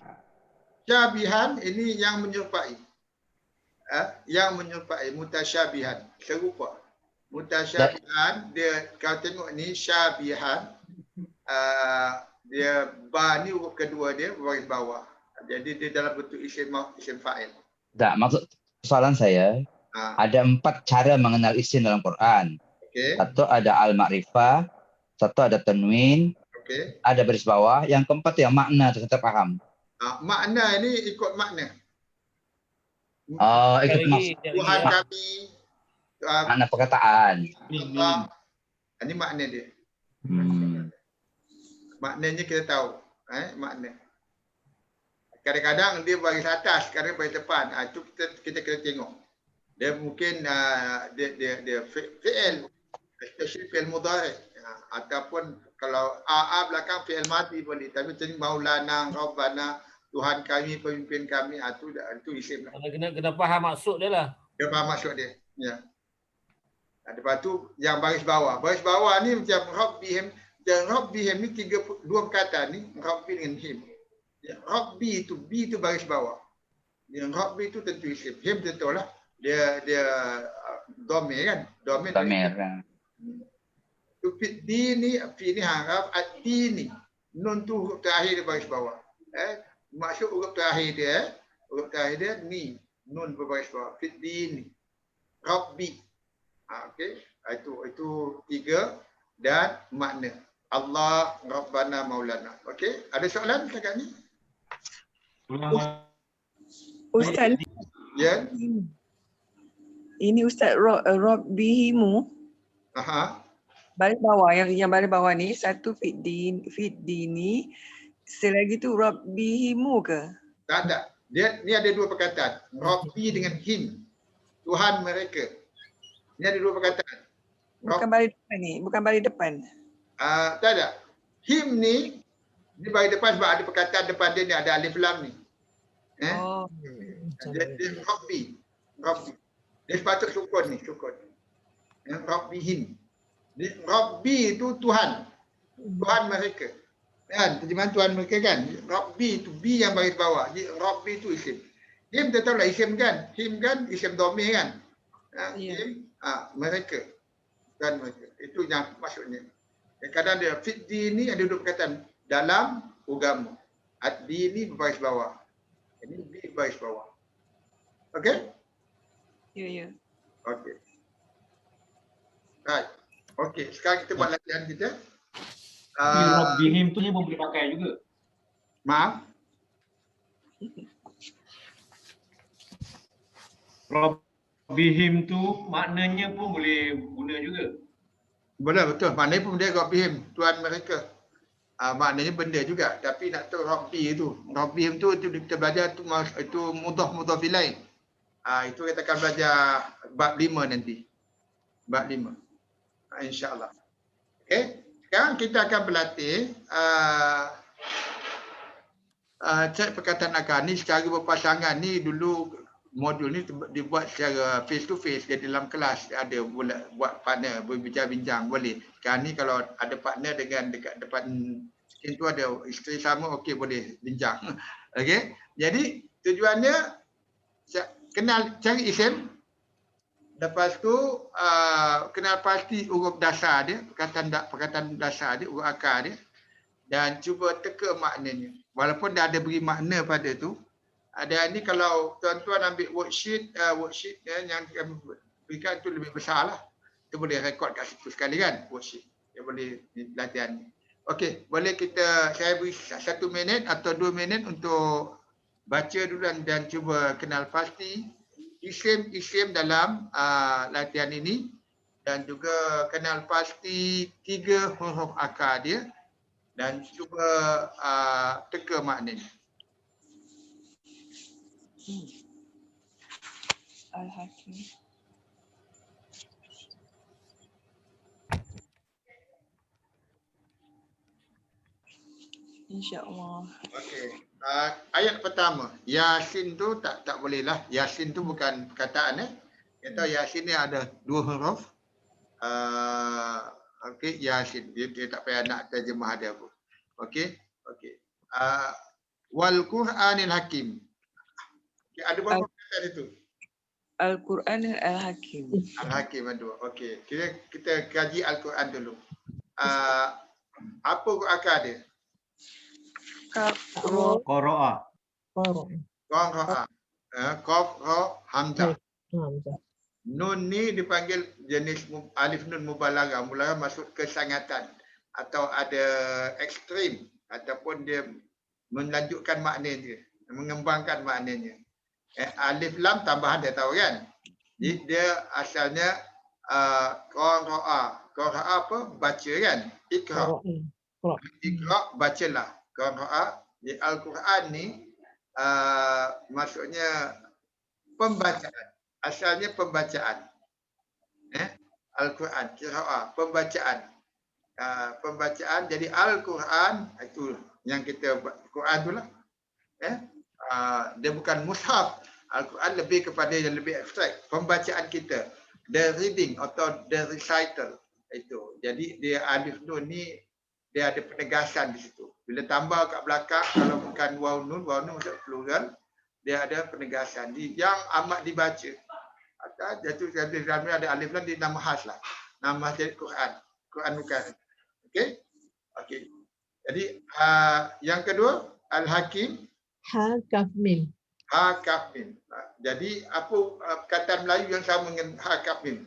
S1: syabihan ini yang menyerupai. Yang menyerupai mutasyabihan, serupa. Mutasyabihan dia kau tengok ni syabihan, dia ba ni huruf kedua dia baris bawah. Jadi dia dalam bentuk isim fa'il.
S2: Tak, maksud soalan saya ada 4 cara mengenal isim dalam Quran.
S1: Okey.
S2: Satu ada al-ma'rifah, satu ada tanwin,
S1: Okey.
S2: ada baris bawah, yang keempat tu yang makna tu kita faham.
S1: Makna ni ikut makna.
S2: Oh, ikut
S1: Tuhan kami,
S2: makna perkataan.
S1: Allah. Ini makna dia. Maknanya kita tahu. Makna. Kadang-kadang dia baris atas, kadang baris depan. Itu kita kena tengok. Dia mungkin dia fi'il, especially fi'il mudhari. Ataupun kalau belakang fi'il madi boleh. Tapi tadi maulana, rabbana, Tuhan kami, pemimpin kami, itu isim lah.
S3: Kena faham maksud dia lah.
S1: Dia faham maksud dia. Ya. Lepas tu yang baris bawah. Baris bawah ni macam rabbihim. Dan rabbihim ni dua perkataan ni, rabbi dengan him. Rabbi itu, B itu baris bawah. Yang rabbi itu tentu isim. Him tentu lah. Dia domir kan? Domir. Tu fi ni harap ati ni. Nun tu huruf terakhir dia baris bawah. Maksud huruf terakhir dia ni. Nun berbaris bawah. Fi ni. Rabbi. Okey. Itu 3 dan makna. Allah, Rabbana, Maulana. Okey, ada soalan setakat ni?
S6: Ustaz,
S1: Ya.
S6: ini Ustaz Rabbihimu. Baris bawah, yang baris bawah ni satu fit dini, selagi tu Rabbihimu ke?
S1: Tak ada. Dia ni ada dua perkataan. Rabbi dengan him. Tuhan mereka. Ni ada dua perkataan.
S6: Bukan baris depan ni, bukan baris depan.
S1: Tak ada. Him ni dia bagi depan sebab ada perkataan depan dia ni ada alif lam ni. Dia Rabbi. Dia sepatut sukun ni, sukun. Rabbihim. Rabbi itu Tuhan. Tuhan mereka. Kan? Terjemahan Tuhan mereka kan? Rabbi itu B yang baris bawah. Jadi Rabbi itu isim. Him kita tahu lah isim kan? Him kan isim domir kan? Him, mereka. Tuhan mereka. Itu yang maksudnya. Kadang dia fitdi ni ada dua perkataan dalam agama. Addi ni berbaris bawah. Ini B baris bawah. Okey?
S6: Ya.
S1: Okey. Right. Okey, sekarang kita buat latihan kita.
S5: Rabbihim tu dia pun boleh pakai juga.
S1: Maaf.
S5: Rabbihim tu maknanya pun boleh guna juga.
S1: Boleh, betul. Maknanya pun dia Rabbihim, Tuhan mereka. Maknanya benda juga. Tapi nak tahu Rabbi itu. Rabbihim tu kita belajar itu mudhaf ilaih. Itu kita akan belajar bab 5 nanti. Bab 5. InsyaAllah. Okey. Sekarang kita akan berlatih cek perkataan akar ni secara berpasangan ni. Dulu modul ni dibuat secara face to face. Jadi dalam kelas ada buat partner berbincang-bincang boleh. Sekarang ni kalau ada partner dengan dekat depan screen tu ada isteri sama, okey boleh bincang. Okey. Jadi tujuannya kenal cari isim. Lepas tu kenal pasti huruf dasar dia, perkataan dasar dia, huruf akar dia, dan cuba teka maknanya. Walaupun dah ada beri makna pada tu, ada ni kalau tuan-tuan ambil worksheet yang kami berikan tu lebih besar lah. Kita boleh rekod kat situ sekali kan, worksheet. Dia boleh latihan ni. Okey, boleh saya beri 1 minit atau 2 minit untuk baca dulu dan cuba kenal pasti isim-isim dalam latihan ini dan juga kenal pasti 3 huruf akar dia dan cuba teka maknanya.
S6: Al-Hakim. InsyaAllah.
S1: Okey. Ayat pertama, Yasin tu tak boleh lah. Yasin tu bukan perkataan Kita Yasin ni ada 2 huruf. Okey, Yasin. Dia tak payah nak terjemah dia pun. Okey. Okey. Wal Qur'anil Hakim. Okay, ada berapa perkataan itu?
S6: Al-Quran Al-Hakim.
S1: Al-Hakim ada. Okey. Kita kaji Al-Quran dulu. Apa akar dia?
S6: Kafro.
S5: Qara'a.
S1: Qara'a. Qaf, ra, hamzah.
S4: Hamzah.
S1: Nun ni dipanggil jenis alif nun mubalaghah. Mubalaghah masuk kesangatan atau ada ekstrim ataupun dia melanjutkan maknanya, mengembangkan maknanya. Alif lam tambahan dia tahu kan? Jadi dia asalnya qara'a. Qara'a apa? Baca kan? Iqra. Iqra bacalah. Qara'a. Di Al-Quran ni maksudnya pembacaan. Asalnya pembacaan. Al-Quran, qira'ah, pembacaan. Pembacaan jadi Al-Quran itu yang kita Quran itulah. Dia bukan mushaf. Al-Quran lebih kepada yang lebih abstrak. Pembacaan kita, the reading atau the recital itu. Jadi dia alif nun ni dia ada penegasan di situ. Bila tambah kat belakang kalau bukan waw nun maksud plural, dia ada penegasan yang amat dibaca. Atau jatuh dalam ada alif lam di nama khas lah. Nama jadi Quran. Quran bukan. Okey? Okey. Jadi yang kedua Al-Hakim.
S4: Ha kaf mim.
S1: Ha kaf mim. Jadi apa perkataan Melayu yang sama dengan ha kaf mim?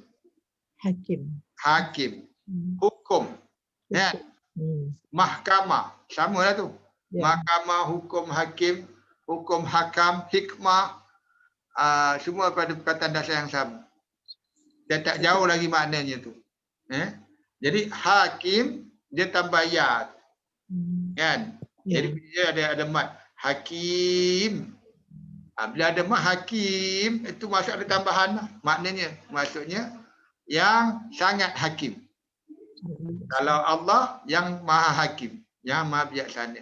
S4: Hakim.
S1: Hakim. Hukum. Ya. Mahkamah. Samalah tu.
S4: Ya.
S1: Mahkamah, hukum, hakim, hukum, hakam, hikmah. Semua pada perkataan dasar yang sama. Dia tak jauh lagi maknanya tu. Jadi hakim dia tambah ya. Kan?
S4: Ya.
S1: Jadi dia ada mat. Hakim. Bila ada mat hakim itu maksud ada tambahan lah. Maknanya maksudnya yang sangat hakim. Kalau Allah yang maha hakim, yang maha bijaksana.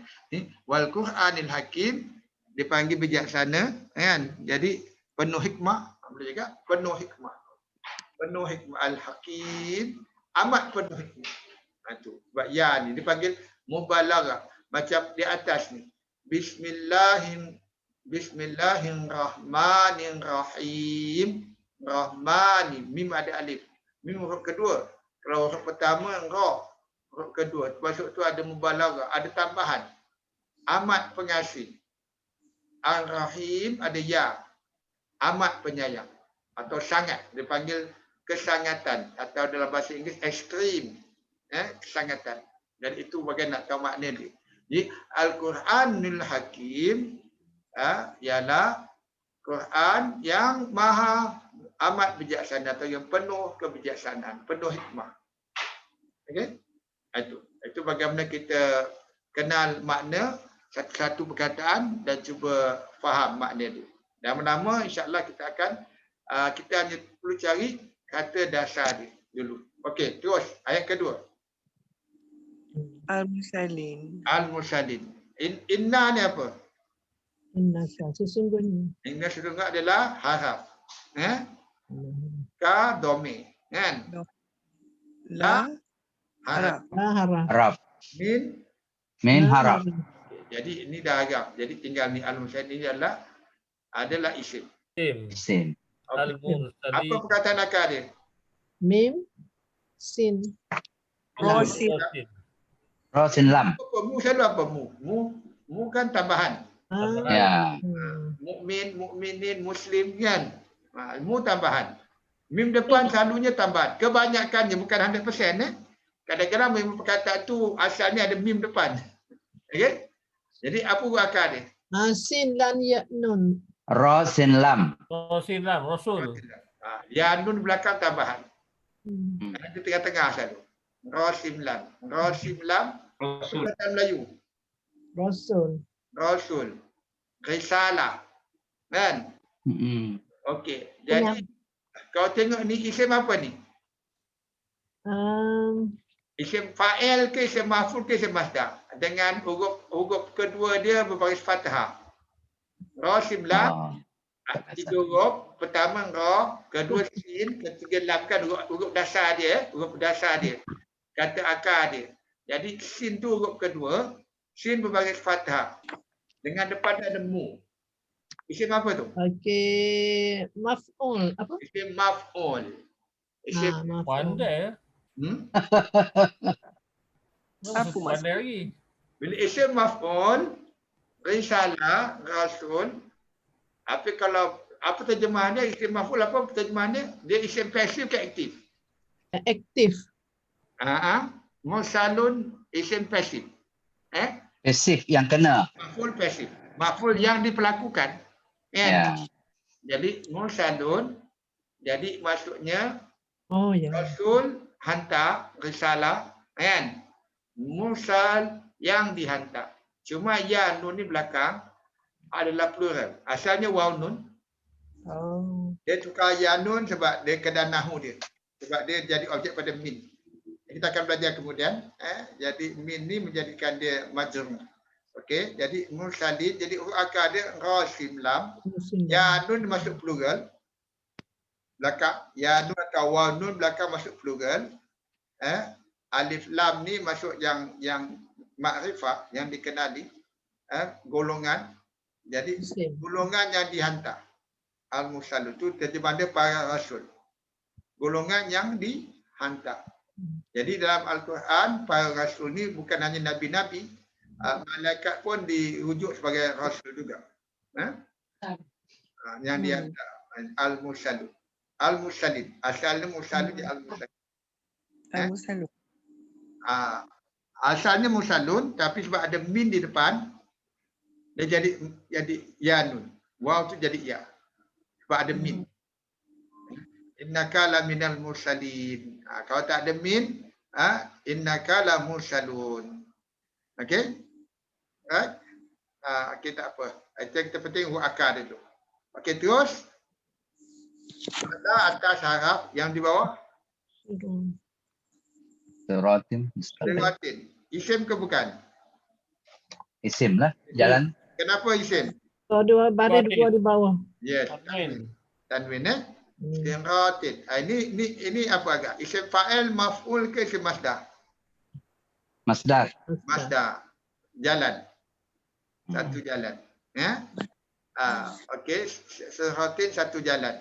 S1: Wal Qur'anil Hakim dipanggil bijaksana kan. Jadi penuh hikmah, boleh juga penuh hikmah. Penuh hikmah Al-Hakim, amat penuh hikmah. Itu. Sebab ya ni dipanggil mubalaghah macam di atas ni. Bismillahirrahmanirrahim. Rahmani, mim ada alif. Mim huruf kedua. Kalau huruf pertama ra, huruf kedua. Maksud tu ada mubalaghah, ada tambahan. Amat pengasih. Ar-Rahim ada ya. Amat penyayang atau sangat dipanggil kesangatan atau dalam bahasa Inggeris ekstrim kesangatan. Dan itu bagaimana nak tahu makna dia. Jadi Al-Quranul Hakim ialah Quran yang maha amat bijaksana atau yang penuh kebijaksanaan, penuh hikmah. Okey? Itu bagaimana kita kenal makna satu-satu perkataan dan cuba faham makna dia. Dan pertama insya-Allah kita akan kita hanya perlu cari kata dasar dia dulu. Okey, terus ayat kedua.
S6: Al-Mursalin.
S1: Al-Mursalin. Inna ni apa?
S4: Inna sesungguhnya.
S1: Inna sesungguhnya adalah haraf. Ka dhamir, kan? La haraf.
S2: Haraf. Min haraf.
S1: Jadi ini dah haraf. Jadi tinggal ni Al-Mursalin ini adalah isim.
S2: Isim.
S1: Okay. Apa perkataan akar dia?
S4: Mim, sin.
S6: Rosin.
S2: Ra sin lam.
S1: Mu selalu apa mu? Mu kan tambahan.
S2: Ya.
S1: Mukmin, mukminin, muslim kan. Mu tambahan. Mim depan selalunya tambahan. Kebanyakannya bukan 100%. Kadang-kadang mim perkataan tu asalnya ada mim depan. Okey? Jadi apa akar dia?
S4: Sin lan ya nun.
S2: Ra sin lam.
S3: Rasul.
S1: Ya nun belakang tambahan. Di tengah-tengah selalu. Ra sim lam. Ra sim lam.
S5: Rasul.
S1: Kata Melayu.
S4: Rasul.
S1: Rasul. Risalah. Kan? Okey. Jadi kau tengok ni isim apa ni? Isim fa'il ke isim maf'ul ke isim masdar? Dengan huruf kedua dia berbaris fathah. Ra sim lam. Tiga huruf, pertama ra, kedua sin, ketiga lam kan huruf dasar dia, huruf dasar dia. Kata akar dia. Jadi sin tu huruf kedua, sin berbaris fathah. Dengan depan ada mu. Isim apa tu?
S4: Okey, maf'ul apa?
S1: Isim maf'ul. Isim
S4: Maf'ul.
S3: Pandai ya.
S6: Apa
S3: Pandai
S6: maksud?
S3: lagi.
S1: Bila isim maf'ul, risalah, rasul. Tapi kalau apa terjemahan dia, isim maf'ul apa terjemahan dia? Dia isim pasif ke aktif?
S4: Aktif.
S1: Mursalun isim pasif.
S2: Pasif yang kena.
S1: Maf'ul pasif. Maf'ul yang diperlakukan. Kan?
S2: Ya.
S1: Jadi mursalun, jadi maksudnya
S4: Oh ya.
S1: rasul hantar risalah, kan? Mursal yang dihantar. Cuma ya nun ni belakang adalah plural. Asalnya waw nun.
S4: Oh.
S1: Dia tukar ya nun sebab dia keadaan nahu dia. Sebab dia jadi objek pada min. Kita akan belajar kemudian. Jadi min ni menjadikan dia majrur. Okey, jadi mursalin, jadi huruf akar dia ra sim lam. Ya nun masuk plural. Belakang ya nun atau waw nun belakang masuk plural. Alif lam ni masuk yang makrifah, yang dikenali. Golongan. Jadi golongan yang dihantar. Al-Mursal itu terjemahan dia para rasul. Golongan yang dihantar. Jadi dalam Al-Quran, para rasul ni bukan hanya nabi-nabi, malaikat pun dirujuk sebagai rasul juga. Yang dihantar. Al-Mursal. Al-Mursalin. Asalnya Mursalin di Al-Mursalin.
S6: Al-Mursalun.
S1: Asalnya Mursalun, tapi sebab ada min di depan, dia jadi ya nun. Waw tu jadi ya. Sebab ada min. Innaka la minal mursalin. Kalau tak ada min, innaka la mursalun. Okey? Right? Okey, tak apa. Itu kita penting huruf akar dulu. Okey, terus. Ada atas harap yang di bawah.
S2: Siratin mustaqim.
S1: Siratin. Isim ke bukan?
S2: Isim lah. Jalan.
S1: Kenapa isim?
S4: Oh, dua baris dua di bawah.
S1: Yes. Tanwin Siratin. Ini apa agak? Isim fa'il maf'ul ke isim masdar?
S2: Masdar.
S1: Masdar. Jalan. Satu jalan. Ya. Okey, siratin satu jalan.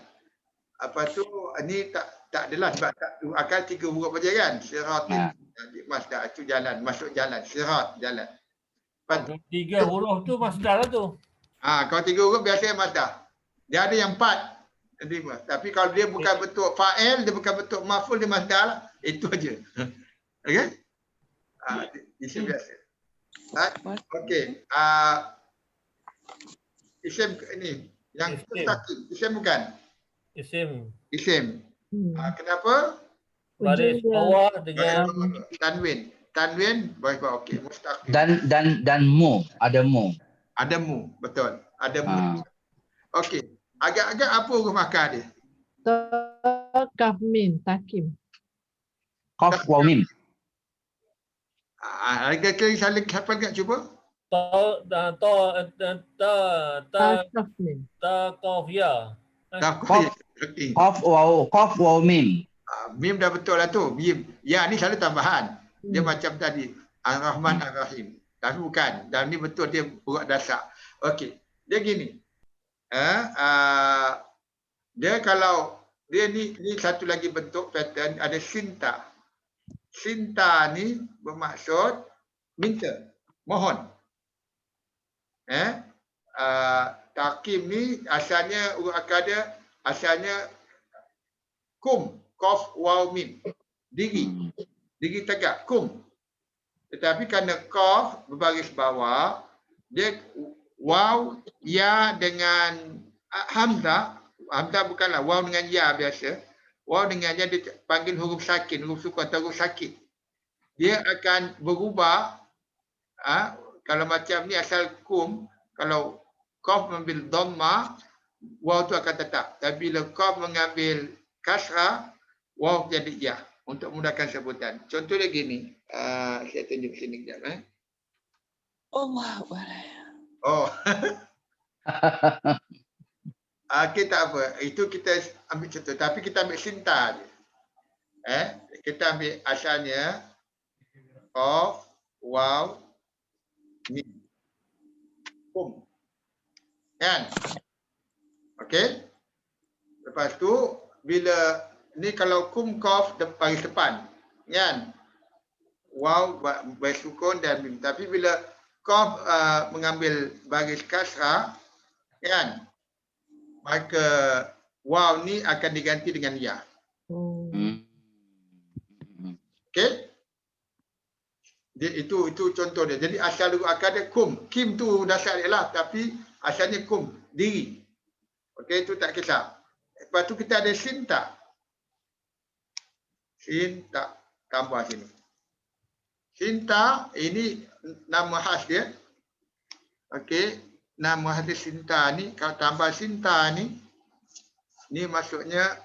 S1: Apa tu? Ini tak adalah sebab tak akan tiga huruf saja kan? Siratin. Masdar itu jalan, masuk jalan. Sirat jalan.
S3: Tiga huruf tu masdar lah tu.
S1: Kalau tiga huruf biasanya masdar. Dia ada yang empat. Tapi kalau dia bukan bentuk fa'il, dia bukan bentuk maf'ul, dia masdar lah. Itu aja. Okey? Isim biasa. Okey. Isim ini yang mustaqim. Isim bukan? Isim. Kenapa?
S3: Baris bawah dengan
S1: Tanwin. Tanwin baris bawah. Okey, mustaqim.
S2: Dan mu, ada mu.
S1: Ada mu, betul. Ada mu. Okey. Agak-agak apa huruf akar dia?
S4: Kaf min takim.
S2: Qaf waw mim.
S1: Agak-agak saling siapa nak cuba?
S4: Kaf min.
S3: Qaf ya.
S2: Qaf waw mim.
S1: Mim dah betul lah tu. Mim. Ya ni selalu tambahan. Dia macam tadi. Ar-Rahman Ar-Rahim. Tapi bukan. Dan ni betul dia huruf dasar. Okey. Dia gini. Dia kalau dia ni satu lagi bentuk pattern ada sinta. Sinta ni bermaksud minta, mohon. Takim ni asalnya huruf akar dia asalnya kum, qaf waw mim. Diri tegak kum. Tetapi kerana qaf berbaris bawah, dia waw ya dengan hamzah bukanlah waw dengan ya biasa. waw dengannya dipanggil huruf sakin, huruf sukun atau huruf sakit. Dia akan berubah. Kalau macam ni asal kum, kalau qaf mengambil dhamma, waw tu akan tetap. Tapi bila qaf mengambil kasrah, waw jadi ya untuk mudahkan sebutan. Contohnya gini, saya tunjuk sini kejap.
S6: Allah Akbar.
S1: Oh. Okey, tak apa. Itu kita ambil contoh. Tapi kita ambil sinta je. Kita ambil asalnya qaf, waw, mim. Kum. Kan? Okey. Lepas tu bila ni kalau kum qaf baris depan. Kan? Waw baris sukun dan mim. Tapi bila qaf mengambil baris kasrah, kan? Maka waw ni akan diganti dengan ya. Okey? Itu contoh dia. Jadi asal dulu akan ada kum. Kim tu dasar dia lah. Tapi asalnya kum. Diri. Okey, itu tak kisah. Lepas tu kita ada sinta. Sinta. Tambah sini. Sinta ini nama khas dia. Okey. Nama khas dia sinta ni. Kalau tambah sinta ni. Ni maksudnya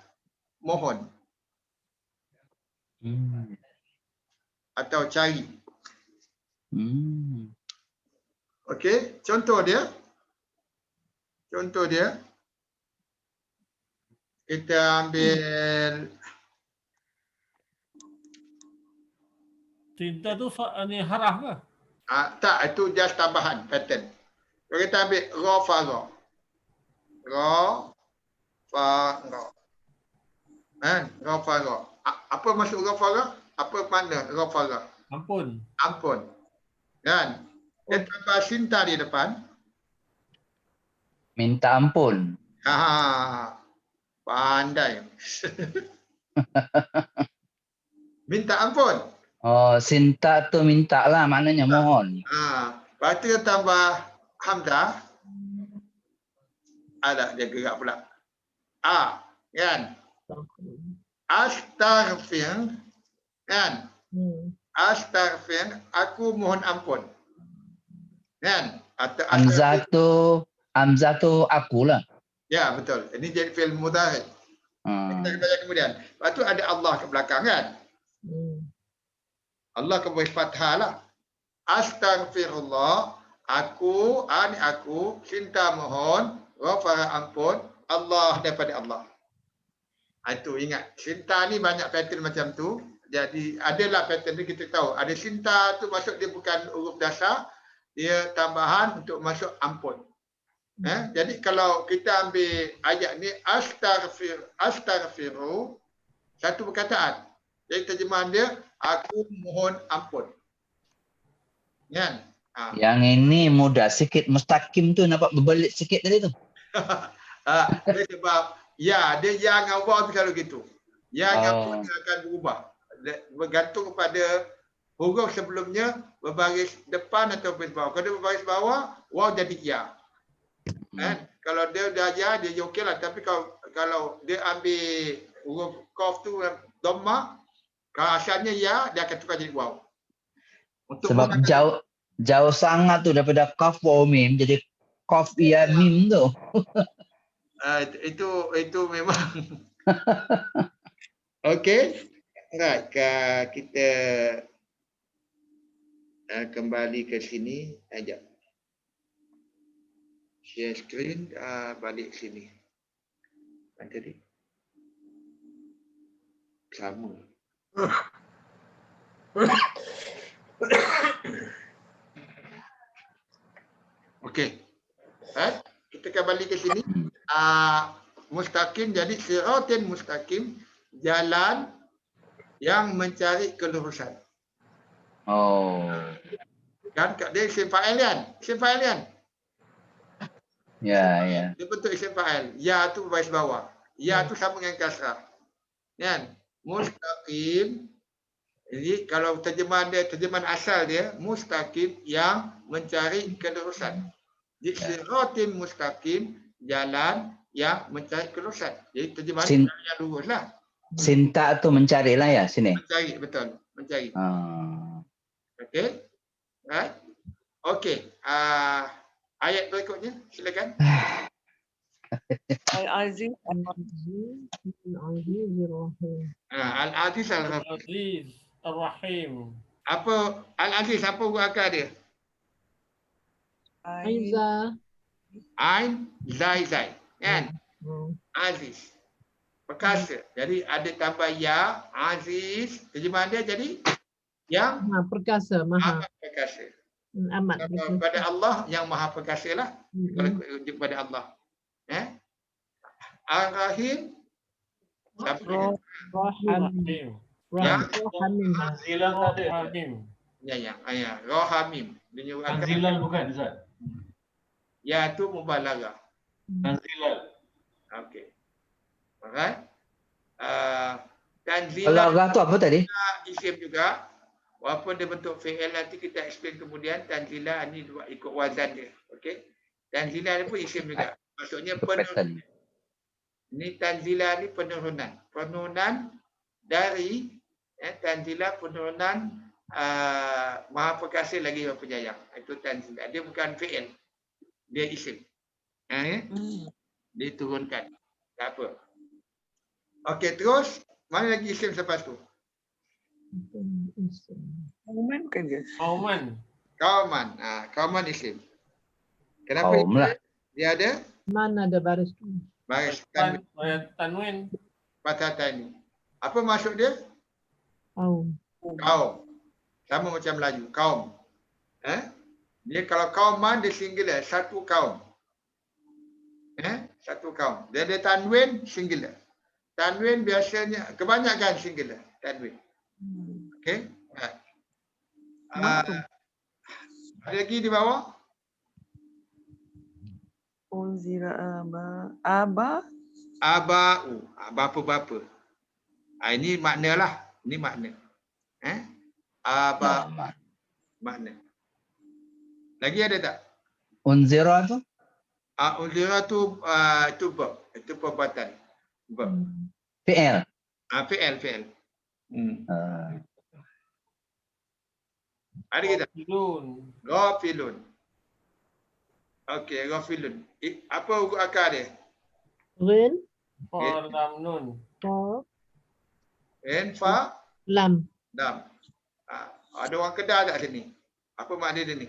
S1: mohon. Atau cari. Okey, contoh dia. Kita ambil
S3: Cinta tu ni haraf ke?
S1: tak, itu just tambahan pattern. Kalau kita ambil ghafara. Ghafara. Apa maksud ghafara? Apa makna ghafara?
S3: Ampun.
S1: Ampun. Kan? Dia tambah sinta di depan.
S2: Minta ampun.
S1: Pandai. Minta ampun.
S2: Oh, sinta tu minta lah, maknanya mohon.
S1: Lepas tu tambah hamzah. Ada dia gerak pula. Kan? Astaghfir. Kan? Astaghfir, aku mohon ampun. Kan?
S2: Hamzah tu aku lah.
S1: Ya, betul. Ini jadi fi'il mudhari'. Kita baca kemudian. Lepas tu ada Allah ke belakang kan? Allah ke bawah fathah lah. Astaghfirullah, aku, cinta mohon, ghafara ampun, Allah daripada Allah. Itu ingat, cinta ni banyak pattern macam tu. Jadi adalah pattern ni kita tahu. Ada cinta tu maksud dia bukan huruf dasar, dia tambahan untuk masuk ampun. Jadi kalau kita ambil ayat ni astaghfiru, satu perkataan. Jadi terjemahan dia aku mohon ampun. Kan?
S2: Yang ini mudah sikit, mustaqim tu nampak berbelit sikit tadi tu.
S1: Dia sebab ya, dia yang awal tu kalau gitu. Yang awal akan berubah. Bergantung kepada huruf sebelumnya berbaris depan atau berbaris bawah. Kalau dia berbaris bawah, waw jadi ya. Kalau dia dah ya, dia okey lah. Tapi kalau dia ambil huruf qaf tu dhamma, kalau asalnya ya, dia akan tukar jadi waw.
S2: Sebab jauh sangat tu daripada qaf waw mim jadi qaf ya mim tu.
S1: Itu memang. Okey. Right, kita kembali ke sini aja. Share screen, balik sini. Tadi sama. Okey. Kita kembali ke sini. Mustaqim jadi siratin mustaqim, jalan yang mencari kelurusan. Kan dia isim fa'il kan? Isim fa'il kan?
S2: Ya.
S1: Dia bentuk isim fa'il. Ya tu baris bawah. Ya tu sama dengan kasrah. Kan? Mustaqim. Jadi kalau terjemahan asal dia mustaqim yang mencari kelurusan. Jadi siratin mustaqim, jalan yang mencari kelurusan. Jadi terjemahan yang lurus lah.
S2: Sinta tu mencari lah ya sini.
S1: Mencari, betul. Mencari. Okey. Right. Okey. Ayat berikutnya, silakan.
S6: Al-Aziz.
S1: Al-Aziz Al-Rahim.
S3: Aziz Ar-Rahim.
S1: Apa Al-Aziz, apa huruf akar dia?
S4: Aiza.
S1: Ain, Zai, Zai. Kan?
S4: Hmm.
S1: Aziz. Perkasa. Jadi ada tambah ya, Aziz. Terjemahan dia jadi yang
S4: Maha perkasa, maha.
S1: amat perkasa.
S4: Amat perkasa.
S1: Kepada Allah yang maha perkasa lah. Kalau
S4: Hmm.
S1: rujuk pada Allah. Ar-Rahim. Siapa dia?
S4: Rahim.
S3: Rahim.
S4: Rahim.
S5: Tanzilan tak ada.
S3: Rahim.
S1: Ya. Rahamim. Dia nyuruh akar.
S5: Tanzilan bukan Ustaz.
S1: Ya tu mubalaghah.
S5: Tanzilan.
S1: Okey. Alright.
S2: Kalau
S1: Tanzilah
S2: agak tu apa tadi?
S1: isim juga. Walaupun dia bentuk fi'il, nanti kita explain kemudian. Tanzilah ni ikut wazan dia. Okey. Tanzilah ni pun isim juga. Maksudnya penurunan. Ini tanzilah ni penurunan. Penurunan dari tanzilah penurunan maha perkasa lagi maha penyayang. Itu tanzilah. Dia bukan fi'il. Dia isim. Diturunkan. Tak apa. Okey, terus. Mana lagi isim selepas tu?
S6: Kauman kan dia?
S3: Kauman.
S1: Kauman. Kauman isim. Kenapa
S2: Kaum lah.
S1: dia ada
S4: Mana ada baris tu?
S1: baris
S3: Tanwin.
S1: patah ni? Apa maksud dia?
S4: Kaum.
S1: Kaum. Sama macam Melayu. Kaum. Dia kalau kauman dia singular. Satu kaum. Satu kaum. Dia ada tanwin singular. Tanwin biasanya kebanyakan singular. Tanwin. Okey. Ada lagi di bawah?
S6: Unzira aba.
S1: Aba'u. Bapa-bapa. Ini makna lah. Ini makna. Aba makna. Lagi ada tak?
S2: Unzira tu?
S1: Unzira tu itu verb. Itu perbuatan. Verb.
S2: PL.
S1: Fi'il. Ada kita? Ghafilun. Okey, ghafilun. Apa huruf akar dia?
S4: Rin.
S3: Lam Nun.
S4: Fa.
S1: Ren, fa,
S4: Lam.
S1: dam. Ada orang Kedah tak sini? Apa makna dia ni?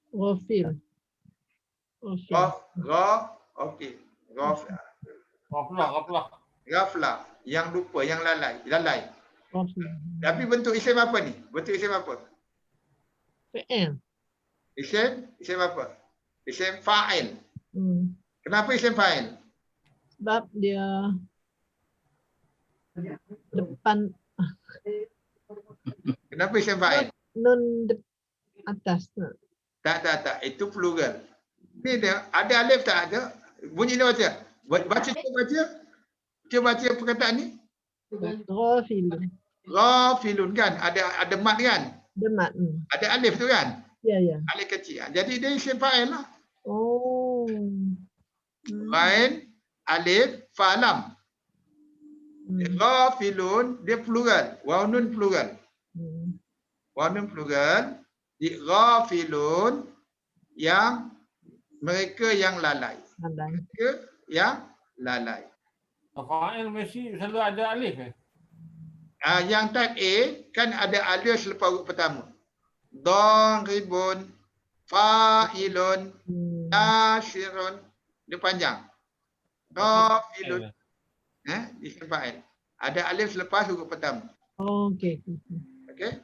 S4: Ghafil.
S1: Okey. Ghaflah.
S3: Ghaflah.
S1: Yang lupa, yang lalai.
S4: Ghafil.
S1: Tapi bentuk isim apa ni? Bentuk isim apa?
S4: Fi'il.
S1: Isim apa? Isim fa'il. Kenapa isim fa'il?
S4: Sebab dia depan
S1: Kenapa isim fa'il?
S4: nun atas.
S1: Tak. Itu plural. Ni dia ada alif tak ada? Bunyi dia baca. Cuba baca perkataan ni.
S4: Ghafil.
S1: Ghafilun kan? Ada mat kan?
S4: Demat.
S1: Ada alif tu kan?
S4: Ya.
S1: Alif kecil. Jadi dia isim fa'il lah.
S4: Oh.
S1: Fa'il, alif, fa'lam. Ghafilun dia plural. Wawnun plural. Di ghafilun yang mereka yang lalai. Mereka yang lalai.
S3: Fa'il mesti selalu ada alif.
S1: Yang type A kan ada alif selepas huruf pertama. Daribun, fa'ilun, nasirun. Dia panjang. Ghafilun. Isim fa'il. Ada alif selepas huruf pertama.
S4: Okey.
S1: Okey?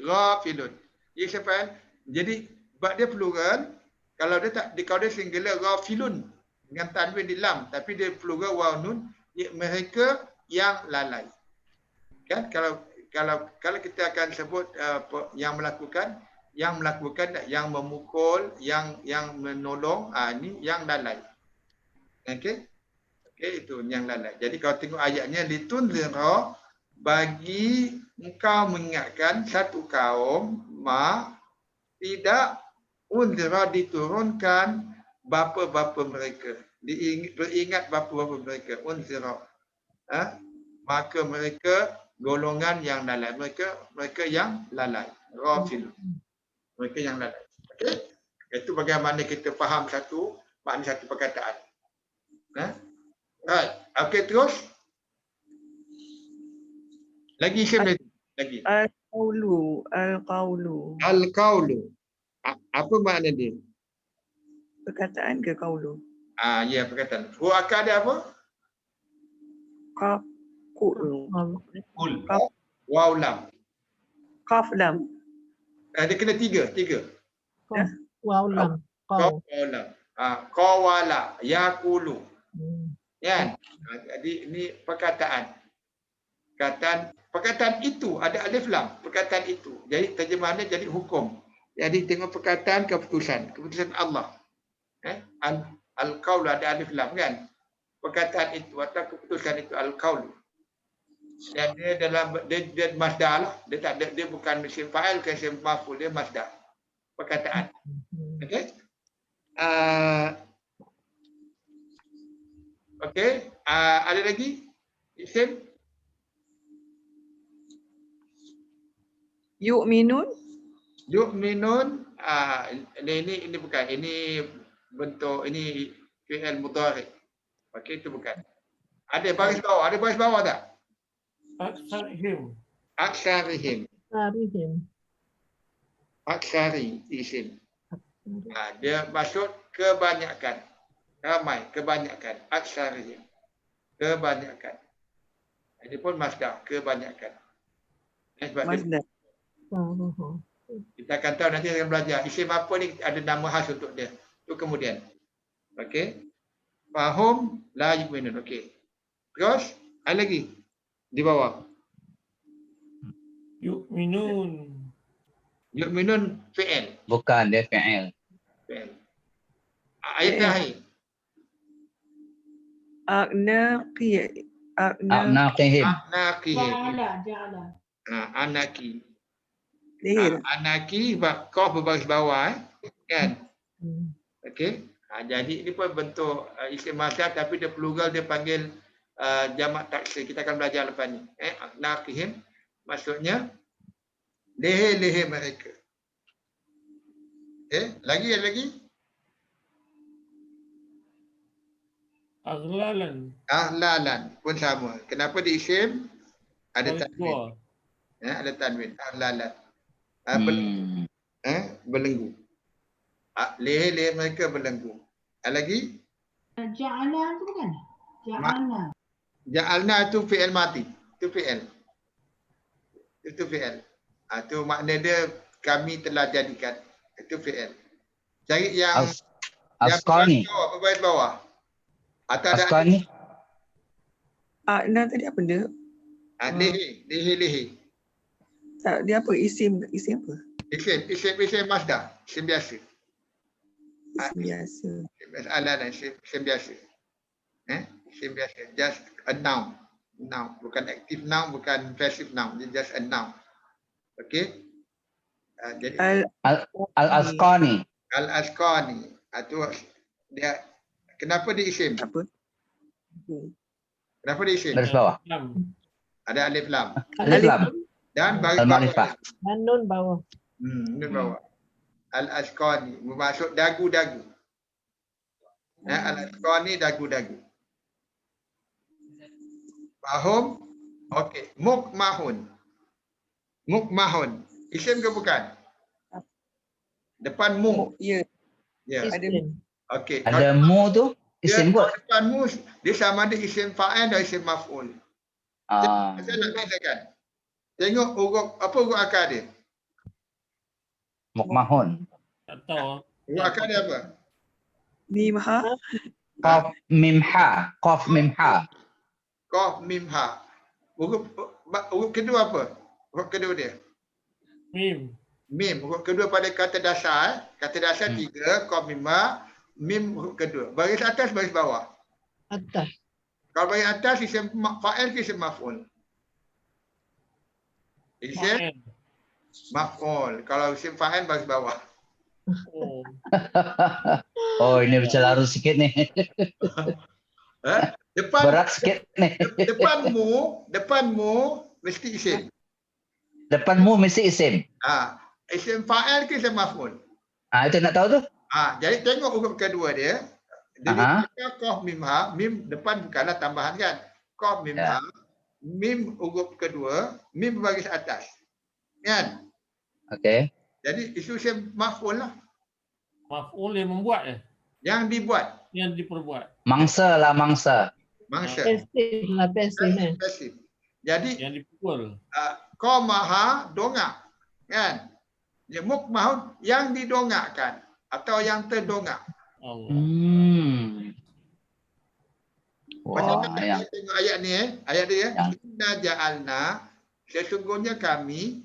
S1: Ghafilun. Isim fa'il. Jadi sebab dia plural, kalau dia singular ghafilun dengan tanwin di lam, tapi dia plural waw nun, mereka yang lalai. Kan kalau kita akan sebut yang melakukan, yang memukul, yang menolong, ini yang lalai. Okey, itu yang lalai. Jadi kalau tengok ayatnya, litunzira, bagi engkau mengingatkan satu kaum tidak unzira diturunkan bapa-bapa mereka. Beringat bapa-bapa mereka. Unzira. maka mereka golongan yang lalai. Mereka yang lalai. Ghafil. Mereka yang lalai. Okey. Itu bagaimana kita faham makna satu perkataan. Right. Okey, terus. Lagi isim lagi.
S6: Al-qawlu.
S1: Al-qaulu. Apa makna dia?
S6: Perkataan ke qawlu?
S1: Ya, perkataan. Huruf akar dia apa?
S6: Qaf, qul,
S5: Kul.
S1: Waw lam.
S6: qaf lam.
S1: Dia kena tiga.
S4: Wow lam. Kau.
S1: Waw lam. Qawala, yaqulu.
S4: Hmm.
S1: Kan? Jadi ini perkataan. Perkataan itu ada alif lam. Perkataan itu. Jadi terjemahannya jadi hukum. Jadi tengok perkataan keputusan Allah. Al-qaul ada alif lam kan? Perkataan itu atau keputusan itu al-qaul. Dan dia dia masdar lah. Dia bukan isim fa'il ke isim maf'ul, dia masdar. Perkataan. Okey? Okey, ada lagi isim?
S6: Yu'minun.
S1: Yu'minun, ini bukan, ini bentuk, ini fi'il mudhari'. Okey, itu bukan. Ada baris bawah tak?
S3: Aksarihim.
S1: Aksarihim.
S4: Sarihim.
S1: Aksari isim. Dia maksud kebanyakan. Ramai, kebanyakan. Aksarihim. Kebanyakan. Ini pun masdar, kebanyakan. Sebab
S6: Masdar.
S1: kita akan tahu nanti akan belajar. Isim apa ni ada nama khas untuk dia. Itu kemudian. Okey. Fahum la yu'minun. Okey. Terus, ada lagi di bawah.
S3: Yu'minun.
S1: Yu'minun fi'il.
S2: Bukan, dia fi'il.
S1: Fi'il. Ayat terakhir.
S2: A'naqihim.
S1: Anaki. Anaki.
S6: Lihir.
S1: Anaki kau berbaris bawah kan.
S4: Hmm.
S1: Okey. Jadi ini pun bentuk isim masdar tapi dia plural, dia panggil jamak taksir. Kita akan belajar lepas ni. Anakihim maksudnya leher-leher mereka. Ada lagi?
S3: Aghlalan.
S1: Ahlalan pun sama. Kenapa di isim? Ada
S3: Baris
S1: tanwin.
S3: bawah.
S1: Ada tanwin. Ahlalan. Belenggu. Leher-leher mereka belenggu. Ada lagi?
S7: Ja'ala tu bukan? Ja'ala.
S1: Ja'alna tu fi'il mati. Itu fi'il. Itu fi'il. Itu makna dia kami telah jadikan. Itu fi'il. Cari yang
S2: Asqani.
S1: Baris bawah. Atau ada
S2: Asqani.
S6: A'na tadi apa dia?
S1: leher.
S6: Tak, dia apa? Isim apa?
S1: Isim masdar. Isim biasa.
S6: Isim biasa.
S1: Isim biasa. Isim biasa. Just a noun. Noun. Bukan active noun, bukan passive noun. Just a noun. Okey. Jadi
S2: Al-Asqani.
S1: Al-Asqani. Itu dia. Kenapa dia isim?
S6: Apa?
S1: Kenapa dia isim?
S2: Baris bawah.
S3: Lam.
S1: Ada alif lam.
S2: Alif lam.
S1: Dan baris
S2: Al-Ma'rifah.
S1: bawah.
S4: Dan nun bawah.
S1: Nun bawah. Al-Asqani. Bermaksud dagu-dagu. Al-Asqani dagu-dagu. Fahum? Okey. Mukmahun. Mukmahun. Isim ke bukan? Depan mu.
S6: Ya.
S1: Ya.
S4: Isim.
S1: Okey.
S2: Ada mu tu, isim kot.
S1: Depan mu dia sama ada isim fa'il dan isim maf'ul. Saya nak bezakan. Tengok huruf akar dia.
S2: Mukmahun.
S3: Tak tahu.
S1: Huruf akar dia apa?
S6: Mim ha.
S2: Qaf mim ha. Qaf mim ha.
S1: Qaf mim ha. Huruf kedua apa? Huruf kedua dia.
S3: Mim.
S1: Mim. Huruf kedua pada kata dasar. Kata dasar 3. Qaf mim ha. Mim huruf kedua. Baris atas, baris bawah.
S4: Atas.
S1: Kalau baris atas isim fa'il ke isim maf'ul? Isim
S3: Fa'il.
S1: maf'ul. Kalau isim fa'il baris bawah.
S3: Oh.
S2: Oh, ini macam larut sikit ni.
S1: Depan
S2: Berat sikit nih.
S1: depanmu mesti isim.
S2: Depanmu mesti isim.
S1: Isim fa'il ke isim maf'ul?
S2: Itu nak tahu tu.
S1: Jadi tengok huruf kedua dia. Jadi
S2: Aha.
S1: qaf mim ha, mim depan bukanlah tambahan kan. Qaf mim
S2: Ya.
S1: ha, mim huruf kedua, mim baris atas. Kan?
S2: Okey.
S1: Jadi isu isim maf'ul lah
S3: Maf'ul yang membuat
S1: yang dibuat,
S3: yang diperbuat.
S2: Mangsa lah mangsa.
S1: mangsa.
S4: Pasif lah, pasif kan.
S1: Pasif. Jadi
S3: Yang dipukul.
S1: qamaha dongak kan? Ya mukmahun yang didongakkan atau yang terdongak.
S3: Allah.
S1: Macam
S2: Wah,
S1: mana
S2: yang
S1: kita tengok ayat ni ayat dia
S2: Yang-
S1: inna ja'alna, sesungguhnya kami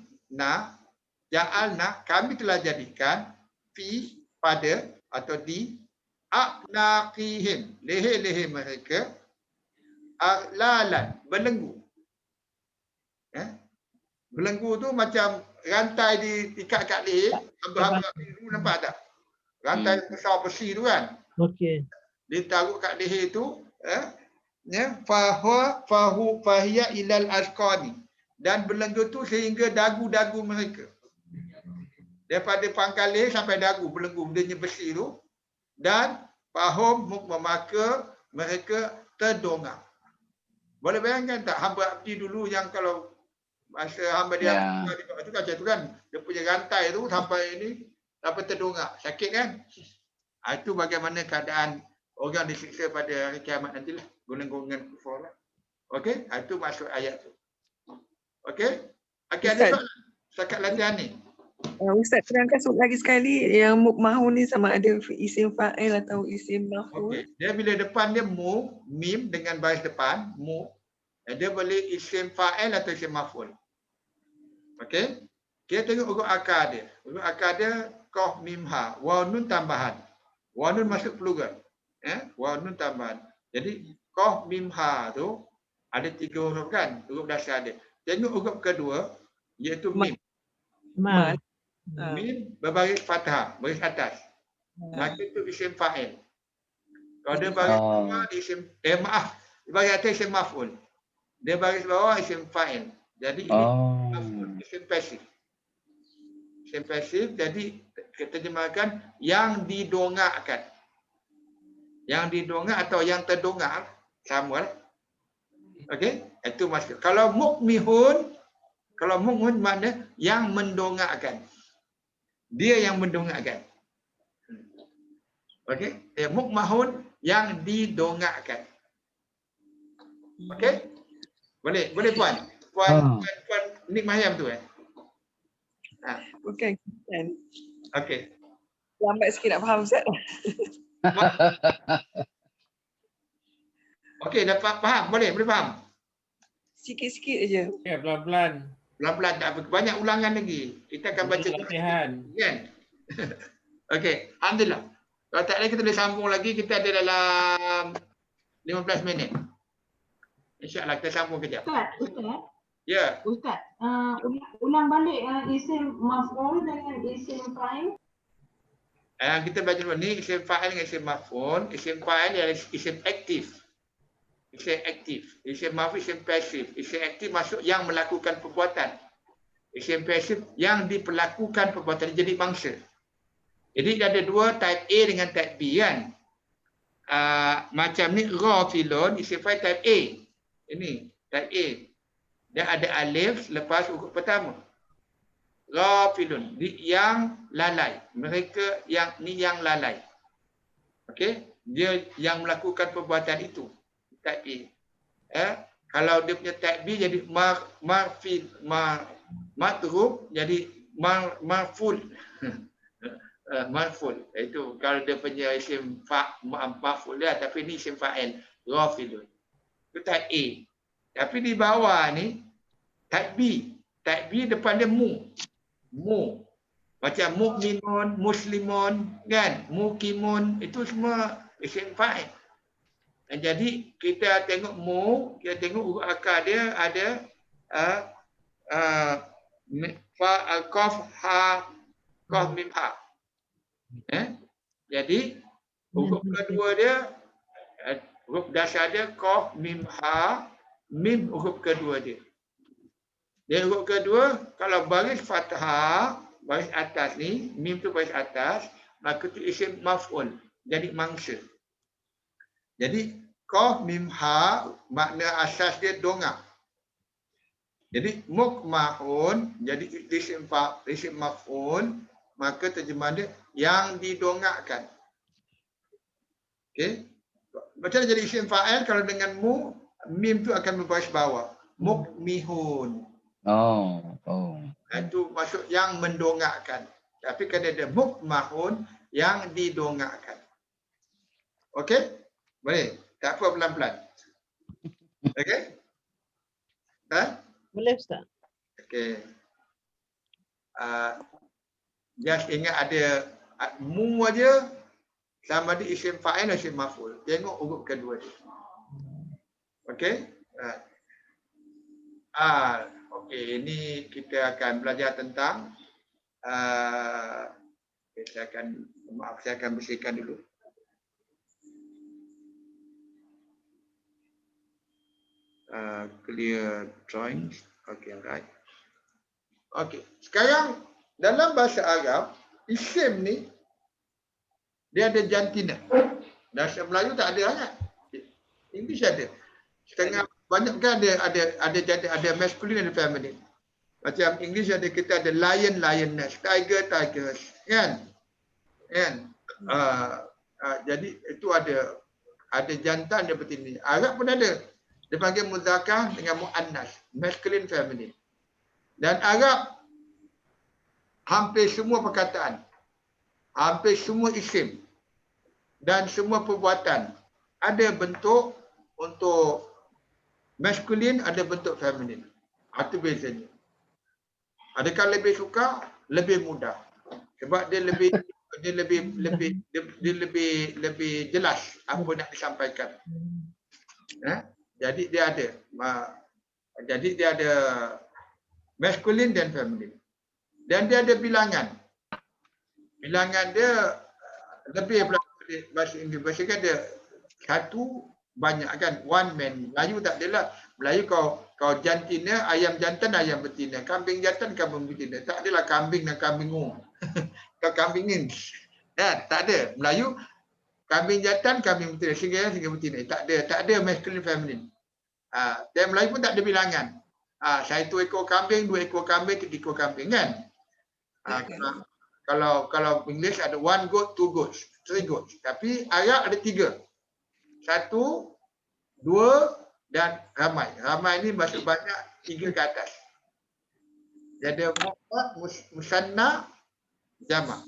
S1: ja'alna, kami telah jadikan fi pada atau di a'naqihim, leher-leher mereka aghlalan, belenggu. Belenggu tu macam rantai diikat kat leher, hamba-hamba biru nampak tak? Rantai besar besi tu kan.
S4: Okey.
S1: Ditaruh kat leher tu, fahiya ilal asqani, dan belenggu tu sehingga dagu-dagu mereka. Daripada pangkal leher sampai dagu belenggu dia besi tu, dan fahum maka mereka terdongak. Boleh bayangkan tak hamba abdi dulu yang kalau masa hamba dia itu macam tu kan, dia punya rantai tu sampai ini sampai terdongak, sakit kan? Itu bagaimana keadaan orang disiksa pada hari kiamat nantilah, golongan kufur lah. Okey, itu maksud ayat tu. Okey? Okey, ada soalan setakat latihan ni?
S6: Ustaz terangkan lagi sekali yang mukmahun ni sama ada isim fa'il atau isim maf'ul.
S1: Okey, dia bila depan dia mu, mim dengan baris depan, mu, dia boleh isim fa'il atau isim maf'ul. Okey? Kita tengok huruf akar dia. Huruf akar dia qaf mim ha, waw nun tambahan. Waw nun masuk plural. Waw nun tambahan. Jadi qaf mim ha tu ada 3 huruf kan? Huruf dasar dia. Tengok huruf kedua iaitu mim.
S4: Ma.
S1: Mim berbaris fathah, baris atas. Maka itu isim fa'il. Kalau dia baris bawah dia isim dia baris atas isim maf'ul. Dia baris bawah isim fa'il. Jadi ini maf'ul, isim pasif. Isim pasif, jadi kita terjemahkan yang didongakkan. Yang didongak atau yang terdongak sama lah. Okey, itu maksud. Kalau mukmihun makna yang mendongakkan. Dia yang mendongakkan. Okey, mukmahun yang didongakkan. Okey? Boleh puan. Puan Nik Mahyam tu
S6: Okey.
S1: Okey.
S6: Lambat sikit nak faham Ustaz.
S1: Okey, dah faham? Boleh faham?
S6: Sikit-sikit aja.
S3: Okay, pelan-pelan.
S1: Pelan-pelan tak apa. Banyak ulangan lagi. Kita akan baca
S3: latihan.
S1: kan? Okey, alhamdulillah. Kalau tak lagi kita boleh sambung lagi. Kita ada dalam 15 minit. InsyaAllah kita sambung kejap.
S7: Ustaz.
S1: Ya.
S7: Ustaz, ulang balik isim maf'ul dengan isim fa'il.
S1: Kita baca dulu ni isim fa'il dengan isim maf'ul. Isim fa'il ialah isim aktif. Isim aktif. Isim maf'ul isim pasif. Isim aktif masuk yang melakukan perbuatan. Isim pasif yang diperlakukan perbuatan jadi bangsa. Jadi ada 2 type A dengan type B kan. Macam ni ghafilun isim fa'il type A. Ini type A. Dan ada alif lepas huruf pertama. Ghafilun, yang lalai. Mereka yang lalai. Okey, dia yang melakukan perbuatan itu. Type A. Kalau dia punya type B jadi matrub jadi marful. Marful. Itu kalau dia punya isim maf'ul dia, tapi ni isim fa'il. Ghafilun. Itu type A. Tapi di bawah ni type B. Type B depan dia mu. Macam mukminun, muslimun, kan? Mukimun, itu semua isim fa'il. Jadi kita tengok mu, kita tengok huruf akar dia ada qaf ha, qaf mim ha. Jadi huruf kedua dia Huruf dasar dia qaf, mim, ha, mim huruf kedua dia. Dia huruf kedua, kalau baris fathah, baris atas ni, mim tu baris atas, maka tu isim maf'ul, jadi mangsa. Jadi qaf, mim, ha, makna asas dia dongak. Jadi mukmahun, jadi isim maf'ul, maka terjemahan dia yang didongakkan. Okey. Macam mana jadi isim fa'il kalau dengan mu, mim tu akan berbaris bawah. Mukmihun. Itu maksud yang mendongakkan. Tapi kalau ada mukmahun, yang didongakkan. Okey? Boleh? Tak apa, pelan-pelan. Okey? Ha?
S4: Boleh Ustaz?
S1: Okey. Just ingat ada mu aja sama ada isim fa'il atau isim maf'ul. Tengok huruf kedua dia. Okey? Okey, ini kita akan belajar tentang saya akan bersihkan dulu. Clear drawings. Okey, right. Okey, sekarang dalam bahasa Arab, isim ni dia ada jantina. Bahasa Melayu tak ada sangat. English ada. Setengah banyak kan ada masculine dan feminine. Macam English ada, kita ada lion, lioness, tiger, tigers, kan? Kan? Jadi itu ada jantan, ada betina. Arab pun ada. Dia panggil muzakkar dengan muannas, masculine, feminine. Dan Arab hampir semua perkataan, hampir semua isim dan semua perbuatan ada bentuk untuk maskulin, ada bentuk feminin. Itu bezanya. Adakah lebih suka? Lebih mudah. Sebab dia lebih jelas apa nak disampaikan. Jadi dia ada maskulin dan feminin. Dan dia ada bilangan. Bilangan dia lebih bahasa Inggeris. Bahasa kan dia satu banyak kan, one man. Melayu tak adalah. Melayu kau jantina, ayam jantan, ayam betina. Kambing jantan, kambing betina. Tak adalah kambing dan kambing kau kambingin. Tak ada. Melayu kambing jantan, kambing betina. Singa betina. Tak ada masculine feminine. Dan Melayu pun tak ada bilangan. Satu ekor kambing, 2 ekor kambing, 3 ekor kambing kan. Kalau English ada 1 goat, 2 goats, 3 goats. Tapi Arab ada 3. 1, 2 dan ramai. Ramai ni maksud banyak, 3 ke atas. Dia ada mufrad, musanna, jamak.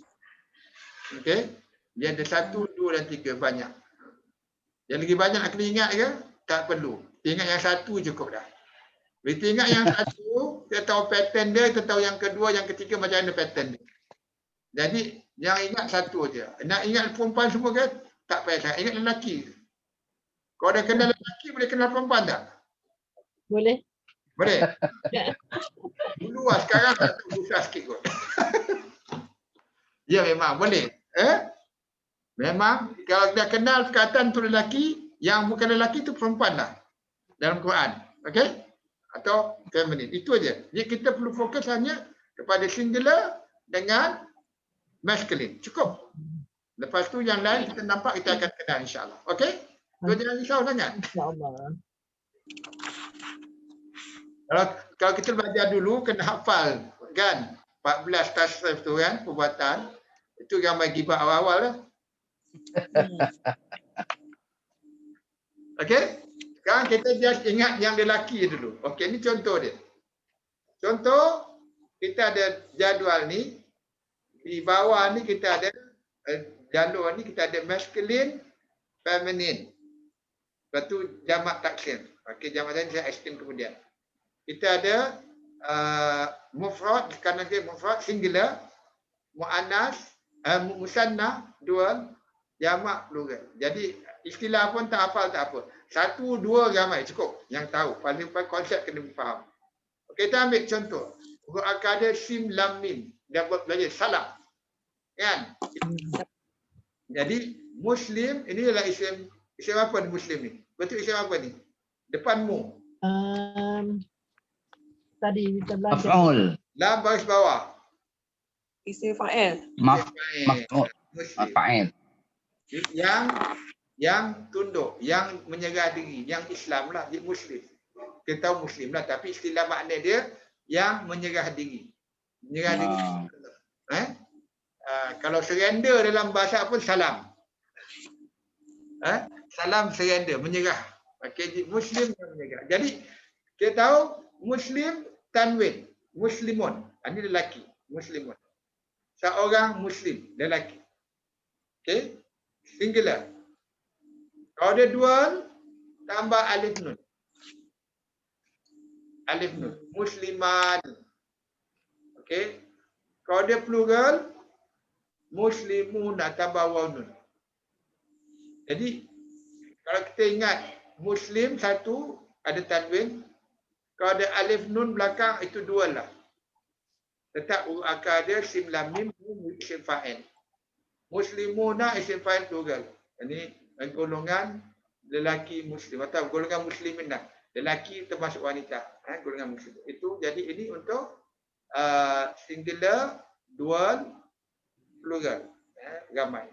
S1: Okey. Dia ada 1, 2 dan 3 banyak. Yang lagi banyak nak kena ingat ke? Tak perlu. Ingat yang 1 cukup dah. Bila kita ingat yang 1, kita tahu pattern dia, kita tahu yang kedua, yang ketiga macam mana pattern dia. Jadi yang ingat 1 je. Nak ingat perempuan semua kan? Tak payah. Ingat lelaki. Kalau dah kenal lelaki, boleh kenal perempuan tak?
S4: Boleh.
S1: Boleh? Dulu lah, sekarang tak tahu, susah sikit kot. Ya memang boleh. Memang kalau dah kenal perkataan tu lelaki, yang bukan lelaki tu perempuan lah. Dalam Quran. Okey? Atau feminine. Itu aja. Jadi kita perlu fokus hanya kepada singular dengan masculine. Cukup. Lepas tu yang lain kita nampak, kita akan kenal insya-Allah. Okey? Kau jangan risau sangat.
S4: InsyaAllah.
S1: Kalau kita belajar dulu kena hafal kan 14 tasrif tu kan, perbuatan. Itu gambar gibah awal-awal lah. Okey? Sekarang kita just ingat yang lelaki dulu. Okey, ni contoh dia. Contoh, kita ada jadual ni. Di bawah ni kita ada jalur ni kita ada masculine, feminine. Lepas tu jamak taksir. Okey, jamak tadi saya explain kemudian. Kita ada mufrad, kanan kiri mufrad, singular, muannas, musanna, dual, jamak plural. Jadi istilah pun tak hafal tak apa. 1, 2 ramai cukup yang tahu. Paling konsep kena faham. Okey, kita ambil contoh. Huruf akada sim lam mim. Dia buat belajar salam. Kan? Jadi Muslim ini adalah Isim apa ni Muslim ni? Bentuk isim apa ni? Depanmu.
S4: Tadi kita belajar.
S2: Maf'ul.
S1: Lam baris bawah.
S6: Isim fa'il.
S2: Maf'ul.
S1: Muslim.
S2: Fa'il.
S1: Yang tunduk, yang menyerah diri, yang Islam lah, dia Muslim. Kita tahu Muslim lah, tapi istilah makna dia yang menyerah diri. Menyerah diri. Kalau surrender dalam bahasa pun salam. Salam surrender, menyerah. Okay, Muslim yang menyerah. Jadi kita tahu Muslim tanwin, Muslimun. Ini lelaki, Muslimun. Seorang Muslim, lelaki. Okay, singular. Kalau dia dual, tambah alif nun. Alif nun. Musliman. Okey. Kalau dia plural, muslimun tambah waw nun. Jadi, kalau kita ingat, Muslim satu, ada tanwin. Kalau ada alif nun belakang, itu dual lah. Tetap akar dia, sim lam mim, isim fa'il. Muslimuna, isim fa'il plural. Ini golongan lelaki Muslim atau golongan Muslimin lah. Lelaki termasuk wanita. Golongan Muslim. Itu jadi ini untuk singular, dual, plural. Ramai.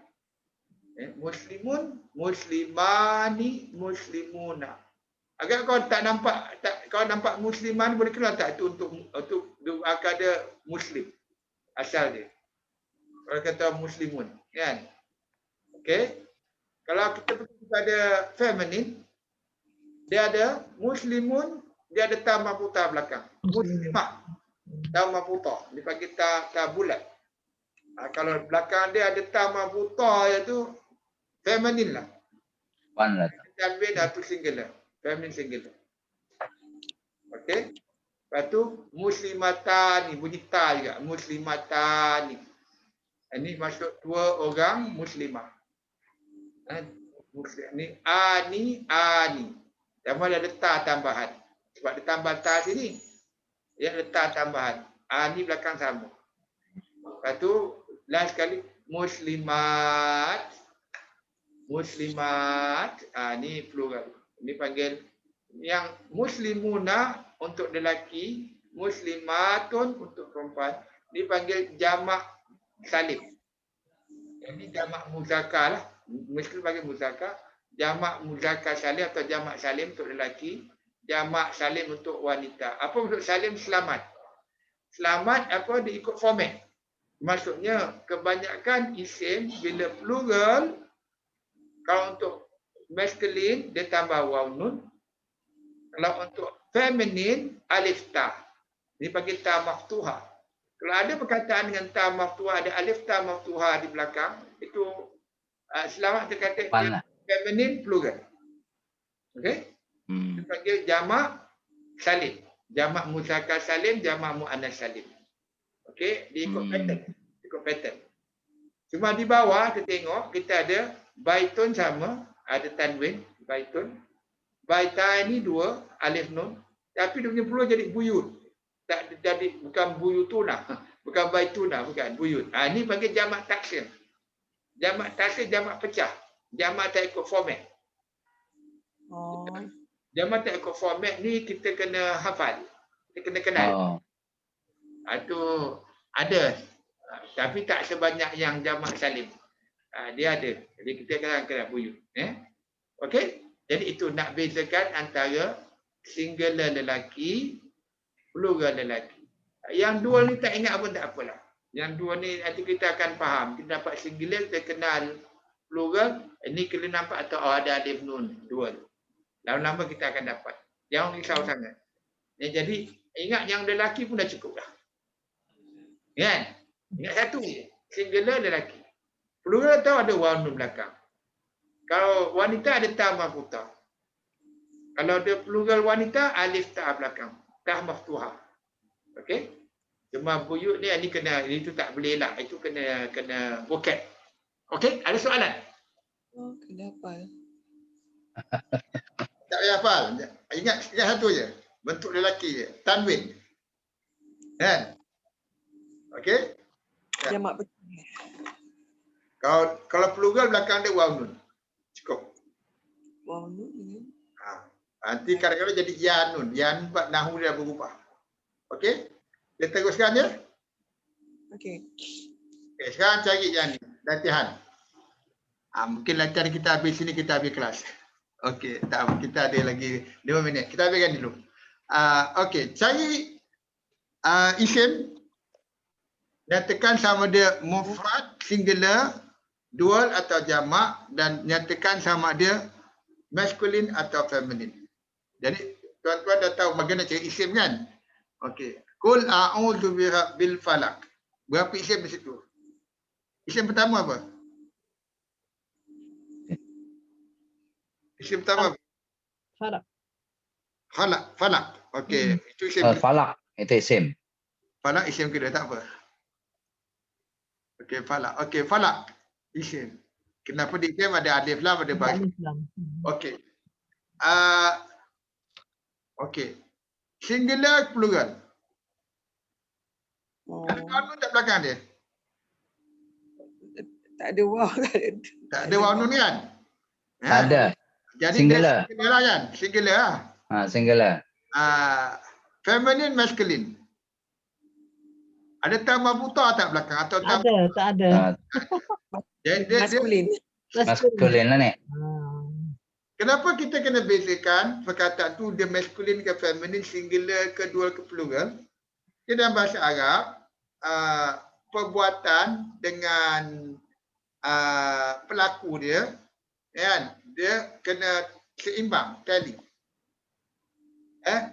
S1: Muslimun, muslimani, muslimuna. Agak kau tak nampak, kau nampak musliman boleh keluar tak itu untuk akar dia Muslim. Asal dia. Kalau kata muslimun, kan? Okey. Kalau kita pergi kepada feminin, dia ada muslimun, dia ada ta marfuta belakang. Muslimah, ta marfuta. Dipanggil ta bulat. Kalau belakang dia ada ta marfuta, iaitu feminin lah.
S2: One lah.
S1: Tanwin atau singular. Feminin singular. Okey. Lepas tu muslimatani, bunyi ta juga. Muslimatani. Ini maksud dua orang muslimah. Ni ani. Tambah ada ta tambahan. Sebab dia tambah ta sini. Dia ada ta tambahan. Ani belakang sama. Lepas tu last sekali muslimat. Muslimat. Ni plural. Ini panggil yang muslimuna untuk lelaki, muslimatun untuk perempuan. Ini panggil jamak salim. Ini jamak muzakkar lah. Mesti bagi muzakkar, jamak muzakkar salim atau jamak salim untuk lelaki, jamak salim untuk wanita. Apa maksud salim? Selamat. Selamat apa dia ikut format. Maksudnya kebanyakan isim bila plural, kalau untuk masculine dia tambah waw nun. Kalau untuk feminin alif ta. Ini panggil ta maftuha. Kalau ada perkataan dengan ta maftuha, ada alif ta maftuha di belakang, itu selamat terkata feminin plural. Okey? Dipanggil jamak salim. Jamak muzakkar salim, jamak muannas salim. Okey, diikut pattern. Ikut pattern. Cuma di bawah kita tengok kita ada baitun sama, ada tanwin baitun. Baita ini dua alif nun, tapi dia punya plural jadi buyut. Tak jadi bukan buyutuna, bukan baituna, bukan buyut. Ini panggil jamak taksir. Jamak taksir jamak pecah. Jamak tak ikut format. Jamak tak ikut format ni kita kena hafal. Kita kena kenal. Itu ada. Tapi tak sebanyak yang jamak salim. Dia ada. Jadi kita kena buyut. Okey? Jadi itu nak bezakan antara singular lelaki, plural lelaki. Yang dua ni tak ingat pun tak apalah. Yang dua ni nanti kita akan faham. Kita dapat singular, kita kenal plural. Ini kena nampak atau ada alif nun, dual. Lama-lama kita akan dapat. Jangan risau sangat. Jadi ingat yang lelaki pun dah cukup dah. Kan? Ingat satu je. Singular lelaki. Plural tahu ada waw nun belakang. Kalau wanita ada ta marfuta. Kalau dia plural wanita, alif ta belakang. Ta maftuha. Okey? Cuma buyut ni ini kena, itu tak boleh lah. Itu kena vocab. Okey? Ada soalan?
S6: Kena hafal.
S1: Tak payah hafal. Ingat satu je. Bentuk lelaki je. Tanwin. Kan? Okey?
S6: Jamak betul.
S1: Kalau plural belakang dia waw nun. Cukup.
S6: Wow, ni.
S1: Nanti kadang-kadang jadi yanun. Yanun nahu dia berubah. Okey? Kita teruskan ya.
S6: Okey.
S1: Okay, sekarang cari yang ni. Latihan. Mungkin latihan kita habis sini, kita habis kelas. Okey, tak apa. Kita ada lagi 5 minit. Kita habiskan dulu. Okey, cari isim. Nyatakan sama dia mufrad, singular, dual atau jamak, dan nyatakan sama dia maskulin atau feminin. Jadi tuan-tuan dah tahu bagaimana cari isim kan? Okey. Qul a'udzu birabbil falaq. Berapa isim di situ? Isim pertama apa? Isim pertama apa?
S4: Faraq.
S1: Falaq. Okey, itu isim
S2: Falak itu isim.
S1: falaq, isim kedua tak apa. Okey, falaq. Okey, falaq. Isim. Kenapa di isim ada alif lam, ada baris?
S4: Alif lam.
S1: Okey. Okey. Singular plural.
S6: Oh,
S1: Ada waw tak belakang dia?
S6: tak ada wow.
S1: Tak ada waw nun kan?
S2: Ada.
S1: Jadi
S2: Singular.
S1: dia singular kan? Singular lah.
S2: Singular.
S1: Feminine, masculine. Ada tambah buta tak belakang atau tambah?
S4: Ada, tak ada.
S1: Dia
S6: Maskulin.
S2: Maskulin lah ni.
S1: kenapa kita kena bezakan perkataan tu dia masculine ke feminine, singular ke dual ke plural? Dia dalam bahasa Arab, perbuatan dengan pelaku dia, kan? Dia kena seimbang, tally.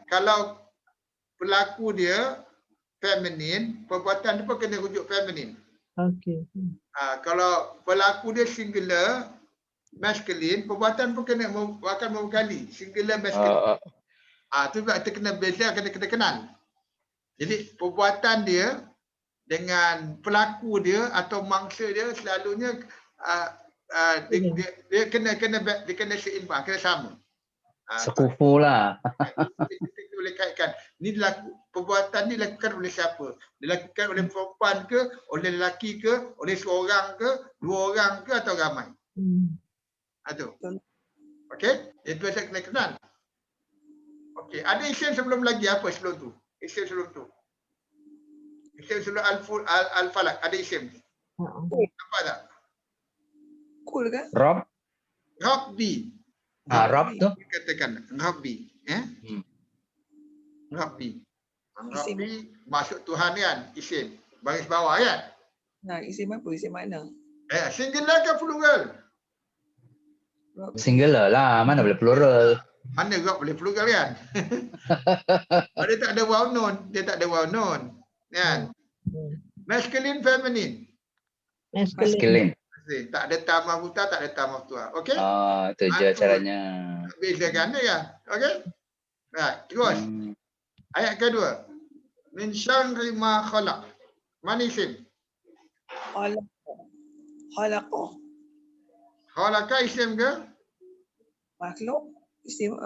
S1: Kalau pelaku dia feminin, perbuatan dia pun kena rujuk feminin.
S4: Okey.
S1: Kalau pelaku dia singular, masculine, perbuatan pun kena akan membekali singular, masculine. Tu sebab kita kena beza, kena kenal. Jadi perbuatan dia dengan pelaku dia atau mangsa dia selalunya dia kena seimbang, kena sama.
S2: Sekufu lah.
S1: Kita boleh kaitkan ni perbuatan ni dilakukan oleh siapa? Dilakukan oleh perempuan ke, oleh lelaki ke, oleh seorang ke, dua orang ke, atau ramai? Itu. Okey, itu saya kena kenal. Okey, ada isim sebelum lagi apa sebelum tu? Isim sebelum tu. Isim sebelum al-falaq ada isim. Apa tak?
S6: Cool kan?
S2: Rob.
S1: Rabbi.
S2: Rob tu.
S1: Katakan Rabbi, Rabbi.
S6: Isim.
S1: Rabbi maksud Tuhan kan, isim. Baris bawah kan?
S6: Nah, isim apa? Isim mana?
S1: Singular ke plural?
S2: Singular lah. Mana boleh plural.
S1: Mana Rob boleh plural kan? Dia tak ada waw nun, dia tak ada waw nun. Kan? Masculine, feminine.
S2: Masculine.
S1: Tak ada tamah buta, tak ada tamah tua. Okey?
S2: Itu je caranya.
S1: Bezakan dia kan? Okey? Right, terus. Ayat kedua. Min syarri ma khalaq. Mana isim?
S6: Khalaqah.
S1: Khalaqa isim ke?
S6: Makhluk. Isim.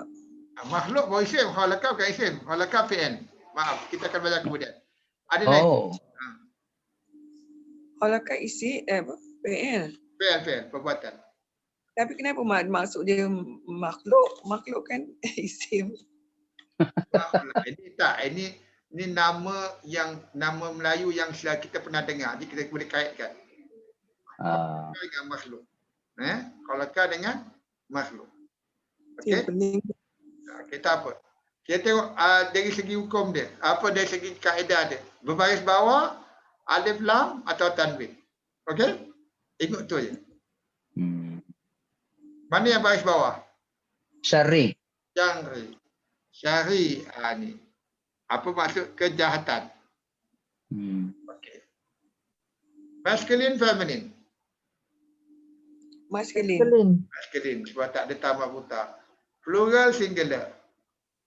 S1: Makhluk baru isim. Khalaqa bukan isim. Khalaqa fi'il. Maaf, kita akan belajar kemudian. Ada lagi.
S6: Khalaqah isim. PL.
S1: Fi'il, perbuatan.
S6: Tapi kenapa maksud dia makhluk? Makhluk kan isim.
S1: Ini tak, ini nama Melayu yang kita pernah dengar. Jadi kita boleh kaitkan. Dengan makhluk. Khalaqa dengan makhluk. Okey. Kita apa? Kita tengok dari segi hukum dia. Apa dari segi kaedah dia? Berbaris bawah, alif lam atau tanwin. Okey? Ikut tu je. Mana yang baris bawah?
S2: Syarri.
S1: Syarri. Ni. Apa maksud kejahatan? Okey. Masculine, feminine.
S6: Masculine.
S1: Masculine sebab tak ada tambah buta. Plural, singular.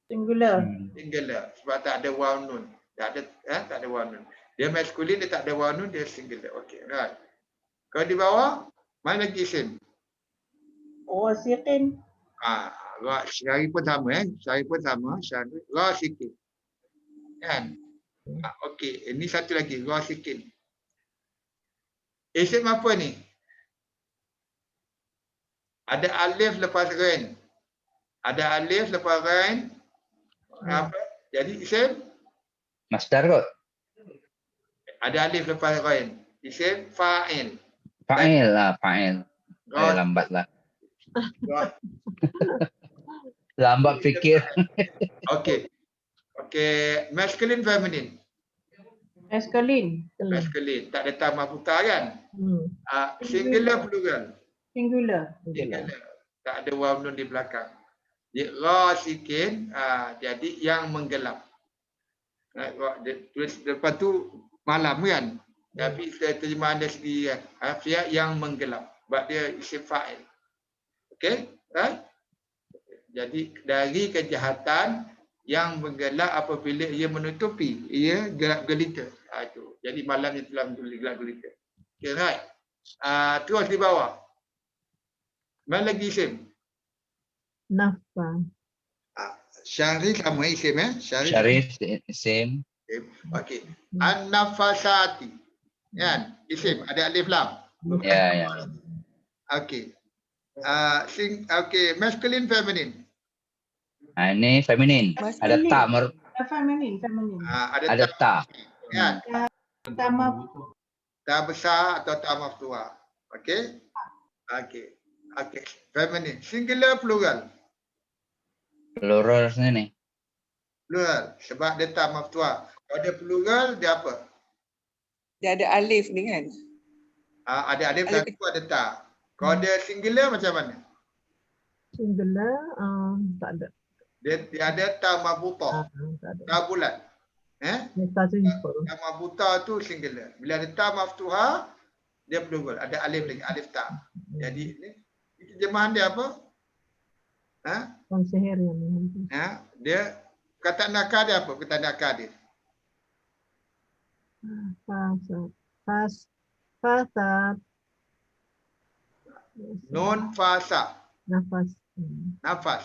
S7: Singular.
S1: Singular sebab tak ada waw nun. Tak ada waw nun. Dia masculine, dia tak ada waw nun, dia singular. Okey, right. Kalau di bawah, mana lagi isim?
S7: Wasiqin.
S1: Syari pun sama Syari pun sama. Syari. Rasikin. Kan? Okey, ini satu lagi. Rasikin. Isim apa ni? Ada alif lepas ren. Ada alif lepas ghain. Apa? Jadi isim
S2: Masdar kot.
S1: ada alif lepas ghain. Isim fa'il.
S2: Fa'il lah, fa'il. Lambat lah. Lambat fikir.
S1: Okey. Okey, masculine feminine.
S7: Masculine.
S1: Masculine. Tak ada tamah buta kan? Singular plural.
S7: Singular.
S1: Singular. Tak ada waw nun di belakang. Ghasikin, jadi yang menggelap. Dia tulis lepas tu malam kan? Tapi terjemahan dia sendiri kan. Afiat yang menggelap. Sebab dia isim fa'il. Okey? Right? Jadi dari kejahatan yang menggelap apabila ia menutupi, ia gelap gelita. Itu. Jadi malam itu telah gelap gelita. Okay, right. Terus di bawah. Mana lagi isim?
S4: Nafa.
S1: Syarif sama isim
S2: Syarif isim.
S1: Okey. An-nafasati. Kan? Isim ada alif lam.
S2: Ya.
S1: Okey. Okey, masculine feminine.
S2: Ini feminin. Ada ta
S7: Feminine.
S2: ada ta.
S1: Kan?
S7: Tambah
S1: Ta besar atau ta maftuha. Okey? Okey. Okey. Feminine. Singular plural.
S2: Plural ni.
S1: Plural. Sebab dia ta maftuha. Kalau dia plural, dia apa?
S6: Dia ada alif ni kan?
S1: Ada alif
S6: Alif
S1: satu, ada ta. Kalau dia singular macam mana?
S4: Singular, tak ada.
S1: Dia ada ta marbutah.
S4: Tak ada.
S1: Ta bulat.
S4: Tak simple.
S1: Ta marbutah tu singular. Bila ada ta maftuha, dia plural. Ada alif lagi, alif ta. Jadi ni terjemahan dia apa?
S4: Konsehir yang ni.
S1: Dia kata nakah dia apa? Kata nakah dia.
S4: Fasad.
S1: Nun fasa.
S4: Nafas.
S1: Nafas.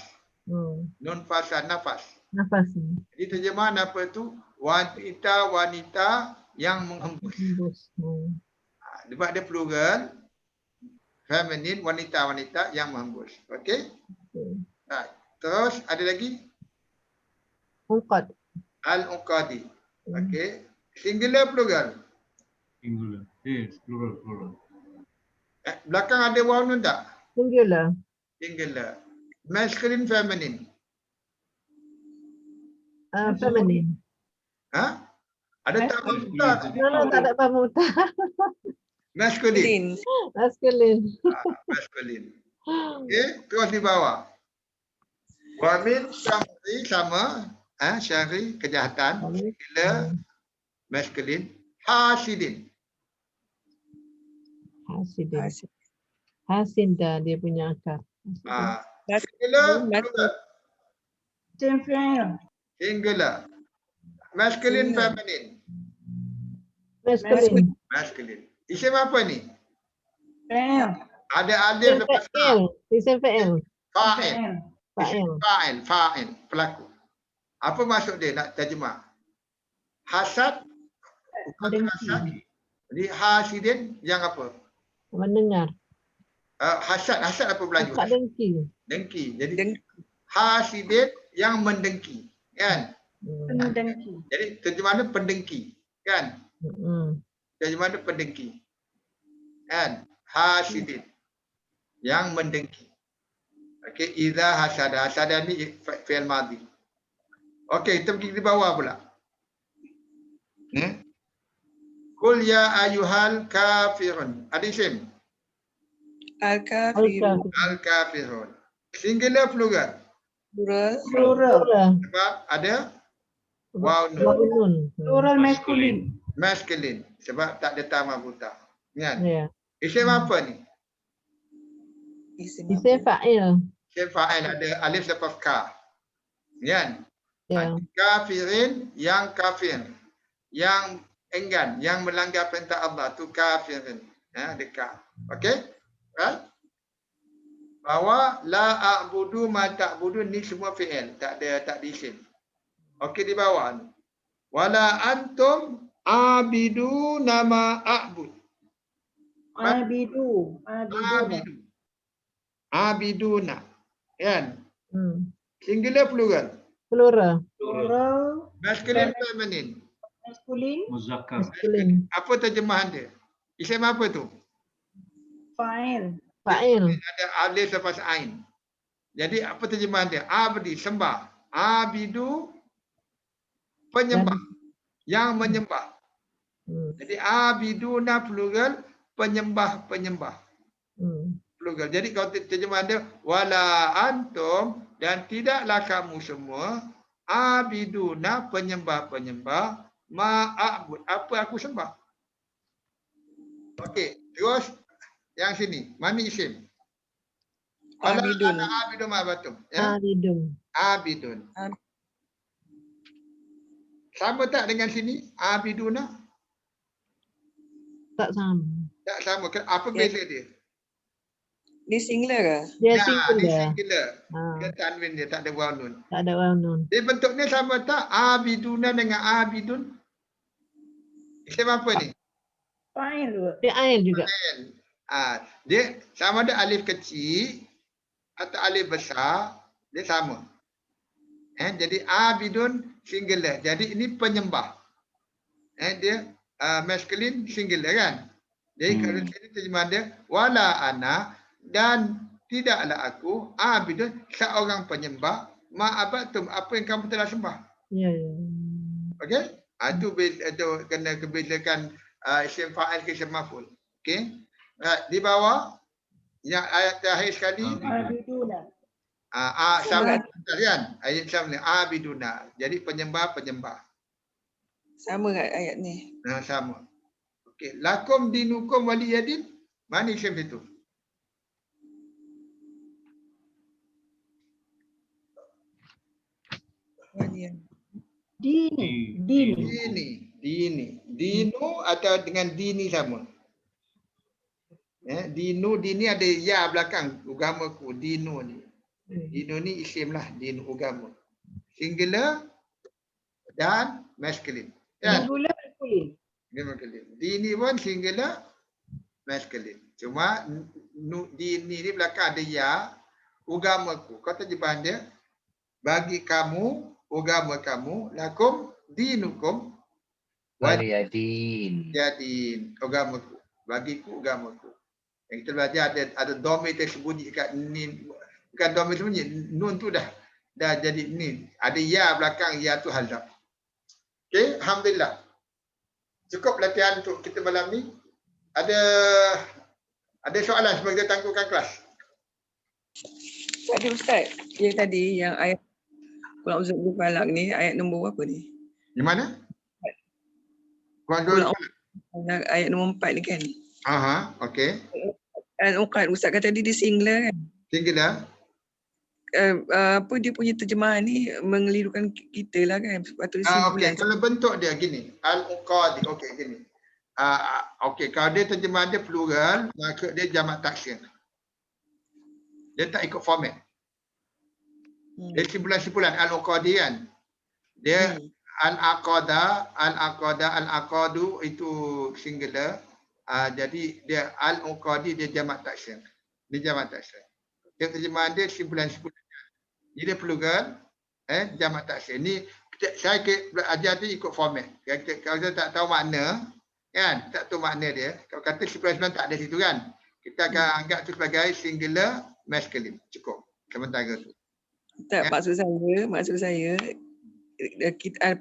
S1: Nun fasa nafas.
S4: Nafas.
S1: Jadi terjemahan apa tu? Wanita yang menghembus. Sebab dia plural. Feminin, wanita-wanita yang menghembus. Okey? Terus ada lagi?
S4: Uqad.
S1: Al-Uqadi. Okey. Singular plural.
S5: Singular. Yes, plural.
S1: Belakang ada waw nun tak?
S4: Singular.
S1: Singular. Masculine, feminine.
S4: Feminine.
S1: Ada tak buta?
S4: No, tak ada pamuta.
S1: Masculine.
S4: Masculine.
S1: Masculine. Okey, terus di bawah. Wa min syahri sama syahri kejahatan. Singular, masculine. Hasidin.
S4: Hasin dah dia punya akar.
S1: Singular, plural. Singular. Masculine, feminine.
S4: Masculine.
S1: Masculine. Isim apa ni? Ada alif lepas
S4: Fa'il. Isim fa'il.
S1: fa'il.
S4: Fa'il.
S1: Fa'il, pelaku. Apa maksud dia nak terjemah? Hasad. Bukan hasad. Jadi hasidin yang apa?
S4: Mendengar.
S1: Hasad apa Melayu?
S4: Tak dengki.
S1: Dengki. Jadi hasidin yang mendengki, kan? Jadi terjemahan dia pendengki, kan? Terjemahan dia pendengki. Kan? Hasidin yang mendengki. Okey, idza hasada. Hasada ni fi'il madhi. Okey, kita pergi di bawah pula. Qul ya ayyuhal kafirun. Ada isim?
S6: Al-kafirun.
S1: Al-kafirun. Singular, plural.
S6: Plural.
S1: Sebab ada waw nun.
S4: Nun.
S7: Plural masculine.
S1: Masculine. Sebab tak ada ta marbuta. Kan?
S4: Ya.
S1: Isim apa ni?
S6: Isim
S4: Isim fa'il.
S1: Isim fa'il ada alif lepas ka. Kan?
S4: Ya.
S1: Kafirin yang kafir. Yang enggan, yang melanggar perintah Allah tu kafirin. Dekat. Okey? Right? Bahwa la a'budu ma ta'budu ni semua fi'il, tak ada isim. Okey, di bawah ni. Wala antum abidu nama a'bud.
S7: Abidu.
S1: Abiduna. Kan? Singular plural.
S4: Plural.
S7: Plural.
S1: Masculine feminine.
S7: Masculine.
S5: Muzakkar.
S4: Masculine.
S1: Apa terjemahan dia? Isim apa tu?
S7: Fa'il.
S4: Fa'il.
S1: Ada alif lepas ain. Jadi apa terjemahan dia? Abdi, sembah. Abidu, penyembah. Yang menyembah. Jadi abiduna plural, penyembah-penyembah. Plural. Jadi kalau terjemahan dia, wala antum, dan tidaklah kamu semua, abiduna, penyembah-penyembah, ma'abud, apa aku sembah. Okey, terus yang sini, mana isim? Wala
S6: Abidun.
S1: ana abidun ma'abatum. Ya?
S4: Abidun.
S1: Abidun. Sama tak dengan sini? Abiduna?
S4: Tak sama.
S1: Tak sama. Apa beza dia?
S6: Dia singular ke?
S4: Dia
S1: Dia
S4: singular.
S1: singular.
S4: Ha,
S1: Dia tanwin dia, tak ada waw nun.
S4: tak ada waw nun.
S1: Dia bentuknya sama tak? Abiduna dengan abidun? Isim apa ni?
S7: Fa'il juga.
S4: Dia ain juga.
S1: Dia sama ada alif kecil atau alif besar, dia sama. Jadi abidun singular. Jadi ini penyembah. Dia masculine singular kan? Jadi kalau sini terjemahan dia wala ana, dan tidaklah aku abidun, seorang penyembah, ma'abatum, apa yang kamu telah sembah.
S4: Ya, ya.
S1: Okey? Itu kena kebezakan isim fa'il ke isim maf'ul. Okey? Di bawah yang ayat terakhir sekali
S7: Abiduna.
S1: sama kan? Ayat sama abiduna. Jadi penyembah-penyembah.
S6: Sama kat ayat ni.
S1: Sama. Okey, lakum dinukum waliyadin. Mana isim itu?
S6: Walian.
S7: Dini.
S1: Dini. Dinu atau dengan dini sama. Dini ada ya belakang agamaku. Dinu ni. Dinu ni isim lah. Dinu agama. Singular dan masculine. Kan?
S7: Singular masculine.
S1: Masculine. Dini pun singular, masculine. Cuma dini ni belakang ada ya, agamaku. Kau terjemahan dia, bagi kamu, agama kamu, lakum dinukum
S2: Waliyadin.
S1: jadi agamaku. Bagiku agamaku. Yang kita belajar ada domir tersembunyi kat ni. Bukan domir tersembunyi, nun tu dah jadi ni. Ada ya belakang, ya tu hazaf. Okey, alhamdulillah. Cukup latihan untuk kita malam ni. Ada soalan sebelum kita tangguhkan kelas?
S6: Tadi Ustaz, yang tadi yang ayat Qul a'udzu birabbil falaq ni ayat nombor berapa ni?
S1: Di mana?
S6: Qul ayat nombor 4 ni kan.
S1: Okey.
S6: Al-Uqad Ustaz kata tadi dia singular kan.
S1: Singular.
S6: Apa dia punya terjemahan ni mengelirukan kita lah kan. Patut
S1: Okey,
S6: simpulan.
S1: kalau bentuk dia gini, al-uqadi. Okey, gini. Okey, kalau dia terjemahan dia plural, maka dia jamak taksir. Dia tak ikut format. Dia simpulan-simpulan al-uqadi kan. Dia al-aqada, al-aqadu itu singular. Jadi dia al-uqadi dia jamak taksir. Dia jamak taksir. Dia terjemahan dia simpulan-simpulan. Dia plural, jamak taksir. Ni saya ajar tu ikut format. Kalau saya tak tahu makna, kan? Tak tahu makna dia. Kalau kata simpulan-simpulan tak ada situ kan? Kita akan anggap tu sebagai singular masculine. Cukup. Sementara tu.
S6: Tak, maksud saya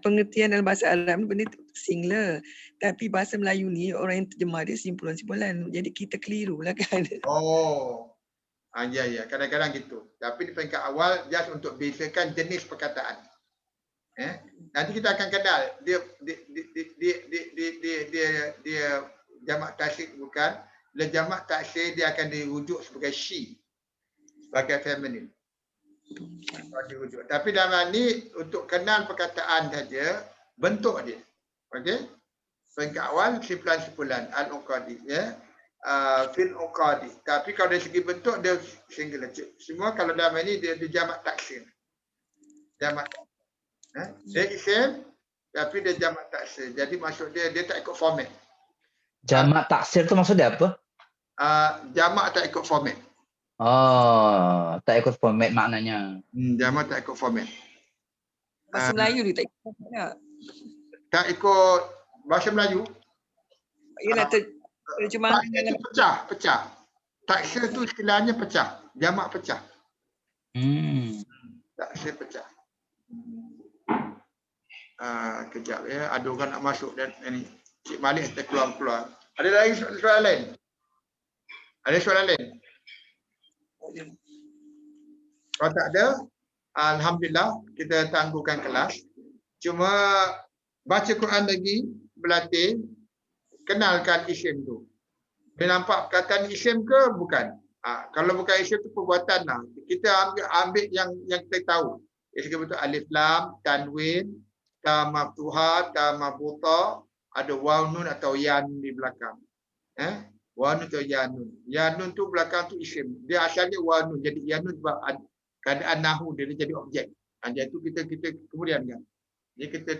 S6: pengertian dalam bahasa Arab ni benda singular. Tapi bahasa Melayu ni orang yang terjemah dia simpulan-simpulan. Jadi kita keliru lah kan.
S1: Ya. Kadang-kadang gitu. Tapi di peringkat awal just untuk bezakan jenis perkataan. Nanti kita akan kenal dia jamak taksir bukan. Bila jamak taksir dia akan dirujuk sebagai she, sebagai feminine. Dirujuk. Tapi dalam hal ni untuk kenal perkataan saja, bentuk dia. Okey? Peringkat awal simpulan-simpulan al-uqadi ya. Fil uqadi. Tapi kalau dari segi bentuk dia singular. Semua kalau dalam ini dia jamak taksir. Jamak. Dia isim tapi dia jamak taksir. Jadi maksud dia tak ikut format.
S2: Jamak taksir tu maksud dia apa?
S1: Jamak tak ikut format.
S2: Tak tak ikut format maknanya.
S1: Jamak tak ikut format.
S6: Bahasa Melayu dia tak ikut tak?
S1: Tak ikut bahasa Melayu.
S6: Yelah terjemahan
S1: Taksa
S6: dalam
S1: tu pecah. Taksa tu istilahnya pecah. Jamak pecah. Taksa pecah. Kejap ya. Ada orang nak masuk dan ni. Cik Malik kita keluar. Ada lagi soalan lain? Ada soalan lain? Kalau tak ada, alhamdulillah kita tangguhkan kelas. Cuma baca Quran lagi, berlatih, kenalkan isim tu. Dia nampak perkataan isim ke bukan? Kalau bukan isim tu perbuatan lah. Kita ambil yang kita tahu. Ia betul alif lam, tanwin, ta maftuha, ta marbuta, ada waw nun atau ya nun di belakang. Waw nun atau ya nun. Ya nun tu belakang tu isim. Dia asalnya waw nun. Jadi ya nun sebab keadaan nahu dia jadi objek. Jadi itu kita kemudian kan. Jadi kita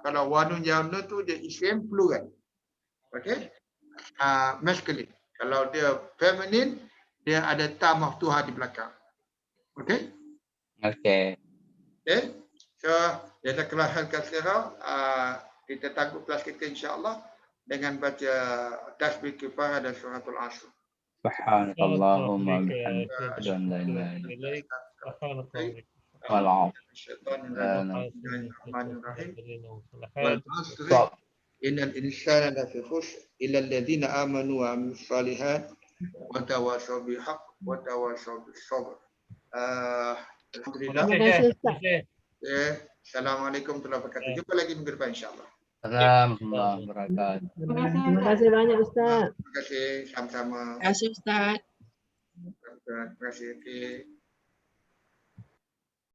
S1: kalau waw nun ya nun tu dia isim plural. Okey? Masculine. Kalau dia feminine dia ada ta maftuha di belakang. Okey?
S2: Okey.
S1: Okay. So, kita kelas sekarang kita tangguh kelas kita insya-Allah dengan baca tasbih kifarah dan suratul asr.
S2: Subhanakallahumma bihamdika asyhadu an la ilaha illa anta
S1: Stop. Innal insana lafi khusr illa alladhina amanu wa amilus salihat wa tawassaw bil haqq wa tawassaw bis sabr. Alhamdulillah.
S4: Terima kasih Ustaz.
S1: Assalamualaikum warahmatullahi wabarakatuh. Jumpa lagi minggu depan insya-Allah.
S2: Assalamualaikum warahmatullahi wabarakatuh.
S4: Terima kasih banyak Ustaz.
S1: Terima kasih sama-sama.
S6: Terima kasih Ustaz.
S1: Terima kasih.